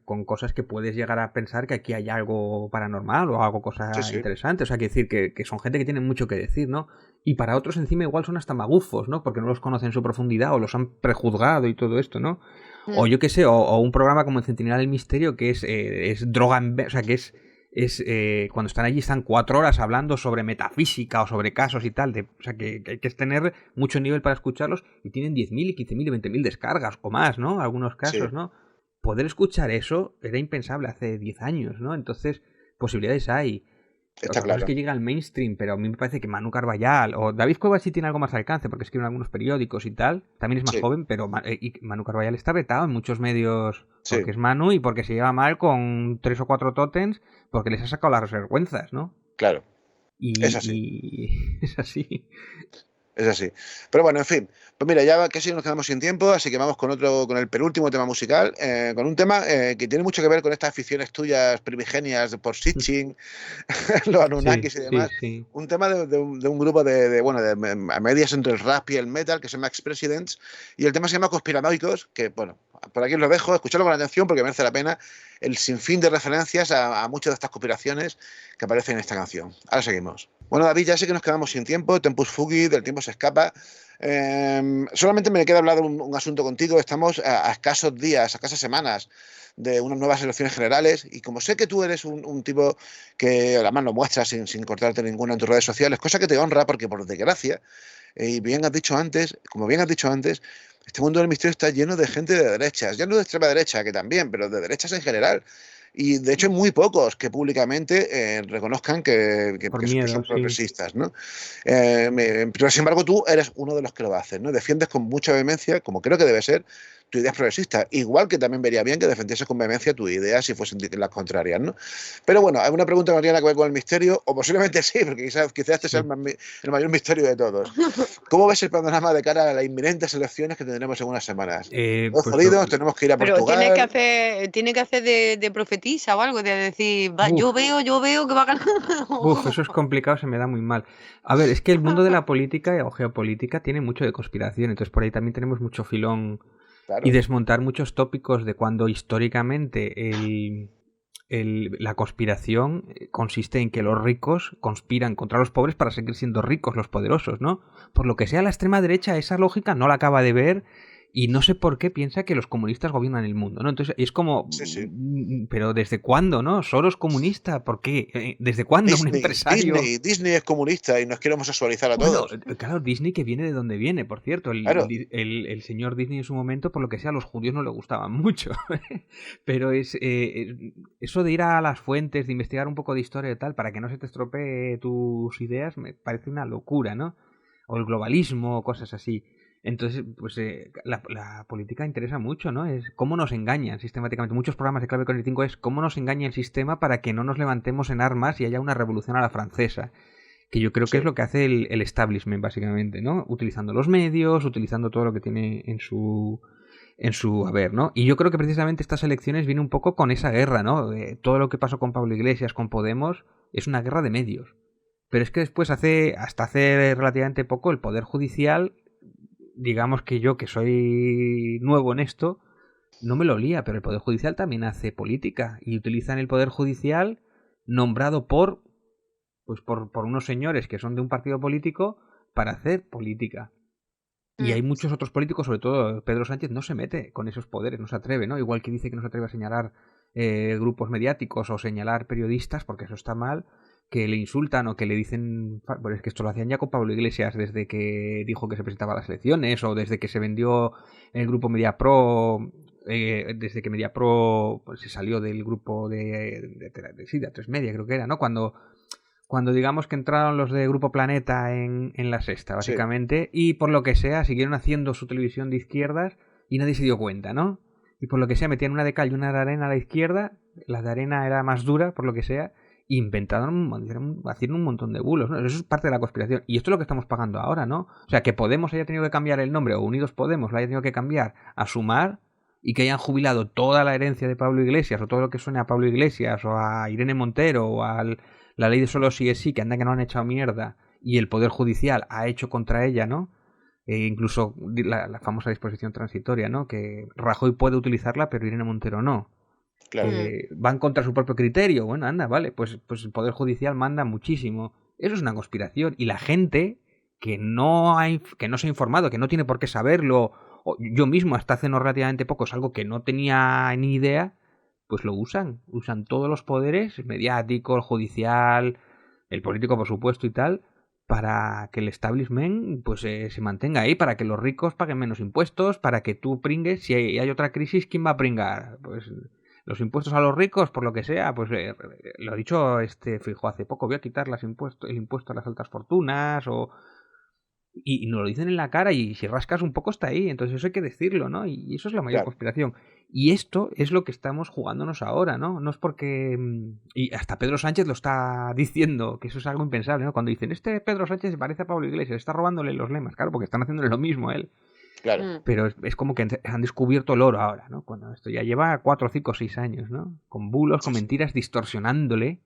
Speaker 3: con cosas que puedes llegar a pensar que aquí hay algo paranormal o algo
Speaker 1: Sí,
Speaker 3: cosa
Speaker 1: sí,
Speaker 3: interesante, o sea, que decir que son gente que tiene mucho que decir, ¿no? Y para otros encima igual son hasta magufos, ¿no? Porque no los conocen en su profundidad o los han prejuzgado y todo esto, ¿no? O
Speaker 2: Mm.
Speaker 3: yo qué sé, o un programa como el Centinela del Misterio que es droga, o sea, que cuando están allí están 4 horas hablando sobre metafísica o sobre casos y tal, o sea que hay que tener mucho nivel para escucharlos y tienen 10.000 y 15.000 y 20.000 descargas o más, ¿no? Algunos
Speaker 1: sí,
Speaker 3: casos, ¿no? Poder escuchar eso era impensable hace 10 años, ¿no? Entonces, posibilidades hay.
Speaker 1: está
Speaker 3: Otra cosa es
Speaker 1: claro.
Speaker 3: que llega al mainstream, pero a mí me parece que Manu Carballal o David Cuevas sí tiene algo más alcance porque escribe en algunos periódicos y tal. También es más
Speaker 1: Sí,
Speaker 3: joven, pero y Manu Carballal está vetado en muchos medios porque
Speaker 1: sí,
Speaker 3: es Manu y porque se lleva mal con 3 o 4 tótems porque les ha sacado las vergüenzas, ¿no?
Speaker 1: claro. Es así.
Speaker 3: Y es así.
Speaker 1: Es así. Pero bueno, en fin. Pues mira, ya casi nos quedamos sin tiempo, así que vamos con el penúltimo tema musical, con un tema que tiene mucho que ver con estas aficiones tuyas primigenias por Sitchin, los
Speaker 3: Sí,
Speaker 1: Anunnakis y
Speaker 3: sí,
Speaker 1: demás.
Speaker 3: sí.
Speaker 1: Un tema de un grupo bueno, a medias entre el rap y el metal, que se llama Ex-Presidents, y el tema se llama Conspiranoicos, que bueno, por aquí os lo dejo, escuchadlo con atención porque merece la pena el sinfín de referencias a muchas de estas conspiraciones que aparecen en esta canción. Ahora seguimos. Bueno, David, ya sé que nos quedamos sin tiempo, tempus fugit, del tiempo se escapa. Solamente me queda hablar de un asunto contigo. Estamos a escasos días, a escasas semanas de unas nuevas elecciones generales y como sé que tú eres un tipo que además lo muestras sin cortarte ninguna en tus redes sociales, cosa que te honra porque por desgracia, y bien has dicho antes, como bien has dicho antes, este mundo del misterio está lleno de gente de derechas, ya no de extrema derecha, que también, pero de derechas en general. Y de hecho hay muy pocos que públicamente reconozcan que son
Speaker 3: Miedo, sí.
Speaker 1: progresistas, ¿no? Pero sin embargo tú eres uno de los que lo haces, ¿no? Defiendes con mucha vehemencia, como creo que debe ser, tu idea es progresista. Igual que también vería bien que defendieses con vehemencia tu idea si fuesen las contrarias, ¿no? Pero bueno, hay una pregunta que no tiene nada que ver con el misterio, o posiblemente sí, porque quizás este sea el mayor misterio de todos. ¿Cómo ves el panorama de cara a las inminentes elecciones que tendremos en unas semanas? ¿Todos jodidos? ¿Tenemos que ir a
Speaker 2: Pero
Speaker 1: Portugal?
Speaker 2: tiene que hacer de profetisa o algo, de decir, yo veo que va a ganar.
Speaker 3: Eso es complicado, se me da muy mal. A ver, es que el mundo de la política o geopolítica tiene mucho de conspiración, entonces por ahí también tenemos mucho filón. Claro. Y desmontar muchos tópicos de cuando históricamente la conspiración consiste en que los ricos conspiran contra los pobres para seguir siendo ricos los poderosos, ¿no? Por lo que sea, la extrema derecha esa lógica no la acaba de ver y no sé por qué piensa que los comunistas gobiernan el mundo, ¿no? Entonces es como, pero ¿desde cuándo, no? ¿Soros comunista? ¿Por qué? ¿Desde cuándo un empresario?
Speaker 1: Disney es comunista y nos quiere homosexualizar a todos.
Speaker 3: Claro, Disney que viene de donde viene, por cierto. El señor Disney en su momento, por lo que sea, a los judíos no le gustaban mucho. Pero eso de ir a las fuentes, de investigar un poco de historia y tal, para que no se te estropee tus ideas, me parece una locura, ¿no? O el globalismo, cosas así. Entonces, pues la política interesa mucho, ¿no? Es cómo nos engañan sistemáticamente. Muchos programas de Clave 45 es cómo nos engaña el sistema para que no nos levantemos en armas y haya una revolución a la francesa. Que yo creo que es lo que hace el establishment, básicamente, ¿no? Utilizando los medios, utilizando todo lo que tiene en su haber, ¿no? Y yo creo que precisamente estas elecciones vienen un poco con esa guerra, ¿no? Todo lo que pasó con Pablo Iglesias, con Podemos, es una guerra de medios. Pero es que después, hasta hace relativamente poco, el Poder Judicial, digamos que yo, que soy nuevo en esto, no me lo lía, pero el Poder Judicial también hace política y utilizan el Poder Judicial nombrado por unos señores que son de un partido político para hacer política. Y hay muchos otros políticos, sobre todo Pedro Sánchez, no se mete con esos poderes, no se atreve, ¿no? Igual que dice que no se atreve a señalar grupos mediáticos o señalar periodistas, porque eso está mal, que le insultan o que le dicen... Bueno, es que esto lo hacían ya con Pablo Iglesias desde que dijo que se presentaba a las elecciones o desde que se vendió el grupo Mediapro, desde que Mediapro pues, se salió del grupo de A3 Media, creo que era, ¿no? Cuando digamos que entraron los de Grupo Planeta en la sexta, básicamente, y por lo que sea siguieron haciendo su televisión de izquierdas y nadie se dio cuenta, ¿no? Y por lo que sea metían una de cal y una de arena a la izquierda, la de arena era más dura, por lo que sea, e inventaron, haciendo un montón de bulos, ¿no? Eso es parte de la conspiración. Y esto es lo que estamos pagando ahora, ¿no? O sea, que Podemos haya tenido que cambiar el nombre, o Unidos Podemos lo haya tenido que cambiar a Sumar, y que hayan jubilado toda la herencia de Pablo Iglesias, o todo lo que suene a Pablo Iglesias, o a Irene Montero, o al... La ley de solo sí es sí, que anda que no han echado mierda, y el Poder Judicial ha hecho contra ella, ¿no? Incluso la famosa disposición transitoria, ¿no? Que Rajoy puede utilizarla, pero Irene Montero no. Claro. Van contra su propio criterio. Bueno, anda, vale, pues el Poder Judicial manda muchísimo. Eso es una conspiración. Y la gente que no se ha informado, que no tiene por qué saberlo, o yo mismo hasta hace no relativamente poco, es algo que no tenía ni idea, pues lo usan todos los poderes, el mediático, el judicial, el político por supuesto y tal, para que el establishment pues se mantenga ahí, para que los ricos paguen menos impuestos, para que tú pringues, si hay otra crisis, ¿quién va a pringar? Pues los impuestos a los ricos, por lo que sea, pues lo ha dicho Feijóo hace poco, voy a quitar el impuesto a las altas fortunas, y nos lo dicen en la cara y si rascas un poco está ahí, entonces eso hay que decirlo, ¿no? Y eso es la mayor conspiración. Y esto es lo que estamos jugándonos ahora, ¿no? No es porque... Y hasta Pedro Sánchez lo está diciendo, que eso es algo impensable, ¿no? Cuando dicen, Pedro Sánchez se parece a Pablo Iglesias, está robándole los lemas, claro, porque están haciéndole lo mismo a él. Claro. Pero es como que han descubierto el oro ahora, ¿no? Cuando esto ya lleva 4, 5, 6 años, ¿no? Con bulos, con mentiras, distorsionándole.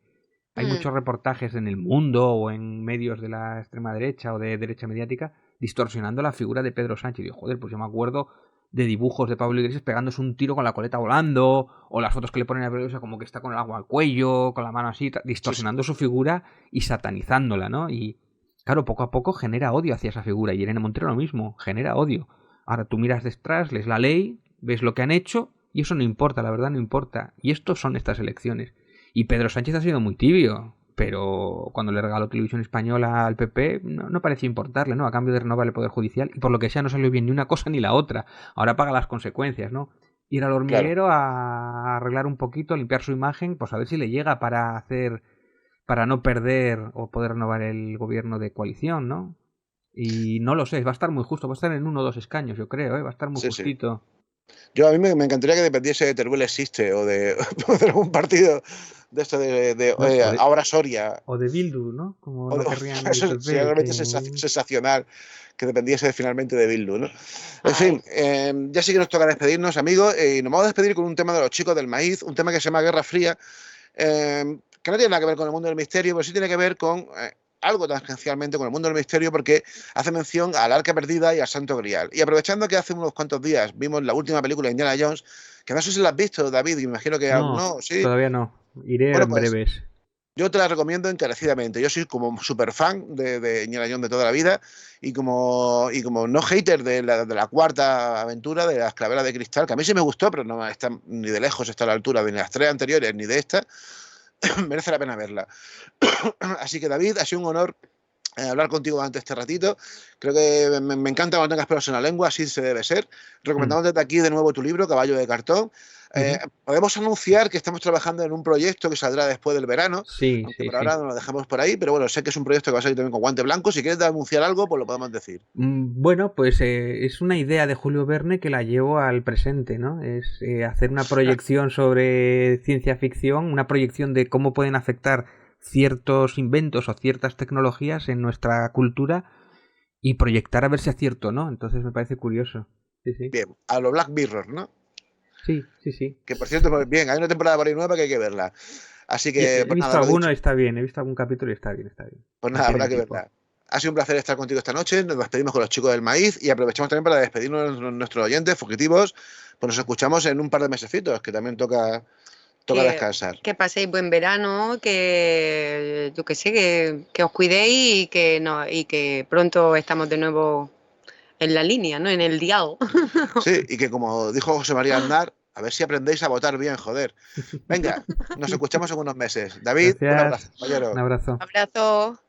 Speaker 3: Hay muchos reportajes en El Mundo o en medios de la extrema derecha o de derecha mediática distorsionando la figura de Pedro Sánchez. Y digo, joder, pues yo me acuerdo de dibujos de Pablo Iglesias pegándose un tiro con la coleta volando, o las fotos que le ponen a Pablo Iglesias como que está con el agua al cuello, con la mano así, distorsionando su figura y satanizándola, ¿no? Y claro, poco a poco genera odio hacia esa figura. Y Irene Montero lo mismo, genera odio. Ahora tú miras detrás, lees la ley, ves lo que han hecho, y eso no importa, la verdad no importa. Y estos son estas elecciones. Y Pedro Sánchez ha sido muy tibio, pero cuando le regaló Televisión Española al PP no parecía importarle, ¿no? A cambio de renovar el Poder Judicial, y por lo que sea no salió bien ni una cosa ni la otra. Ahora paga las consecuencias, ¿no? Ir al hormiguero a arreglar un poquito, a limpiar su imagen, pues a ver si le llega para no perder o poder renovar el gobierno de coalición, ¿no? Y no lo sé, va a estar muy justo, va a estar en 1 o 2 escaños, yo creo, ¿eh? Va a estar muy justito.
Speaker 1: Yo a mí me encantaría que dependiese de Teruel Existe o de algún partido de esto ahora Soria.
Speaker 3: O de Bildu, ¿no? Como no querrían
Speaker 1: eso sería realmente sensacional que dependiese finalmente de Bildu, ¿no? En fin, ya sí que nos toca despedirnos, amigos, y nos vamos a despedir con un tema de los chicos del maíz, un tema que se llama Guerra Fría, que no tiene nada que ver con el mundo del misterio, pero sí tiene que ver con algo tangencialmente con el mundo del misterio, porque hace mención al Arca Perdida y al Santo Grial. Y aprovechando que hace unos cuantos días vimos la última película de Indiana Jones, que no sé si la has visto, David, y me imagino que aún no, ¿sí?
Speaker 3: Todavía no. Iré en breves.
Speaker 1: Yo te la recomiendo encarecidamente. Yo soy como súper fan de Indiana Jones de toda la vida y como no hater de la cuarta aventura, de las Calaveras de Cristal, que a mí sí me gustó, pero no está ni de lejos está a la altura de ni las 3 anteriores ni de esta. Merece la pena verla. Así que, David, ha sido un honor hablar contigo durante este ratito. Creo que me encanta cuando tengas pelos en la lengua, así se debe ser. Recomendamos desde aquí de nuevo tu libro, Caballo de Cartón. Podemos anunciar que estamos trabajando en un proyecto que saldrá después del verano.
Speaker 3: Sí,
Speaker 1: por ahora no lo dejamos por ahí, pero bueno, sé que es un proyecto que va a salir también con guante blanco. Si quieres anunciar algo, pues lo podemos decir.
Speaker 3: Bueno, pues es una idea de Julio Verne que la llevo al presente, ¿no? Es hacer una proyección sobre ciencia ficción, una proyección de cómo pueden afectar ciertos inventos o ciertas tecnologías en nuestra cultura y proyectar a ver si acierto, ¿no? Entonces me parece curioso. Sí.
Speaker 1: Bien, a lo Black Mirror, ¿no?
Speaker 3: Sí.
Speaker 1: Que por cierto, pues bien, hay una temporada por ahí nueva que hay que verla. Así que.
Speaker 3: He visto alguno y está bien, he visto algún capítulo y está bien.
Speaker 1: Pues nada, habrá que verla. Ha sido un placer estar contigo esta noche. Nos despedimos con los chicos del maíz y aprovechamos también para despedirnos de nuestros oyentes fugitivos. Pues nos escuchamos en un par de mesecitos, que también toca descansar.
Speaker 2: Que paséis buen verano, que yo que sé, que os cuidéis y que pronto estamos de nuevo en la línea, ¿no? En el diálogo.
Speaker 1: Sí, y que como dijo José María Aznar, a ver si aprendéis a votar bien, joder. Venga, nos escuchamos en unos meses. David,
Speaker 3: Gracias.
Speaker 1: un abrazo, compañero.
Speaker 3: Un abrazo.
Speaker 2: Abrazo.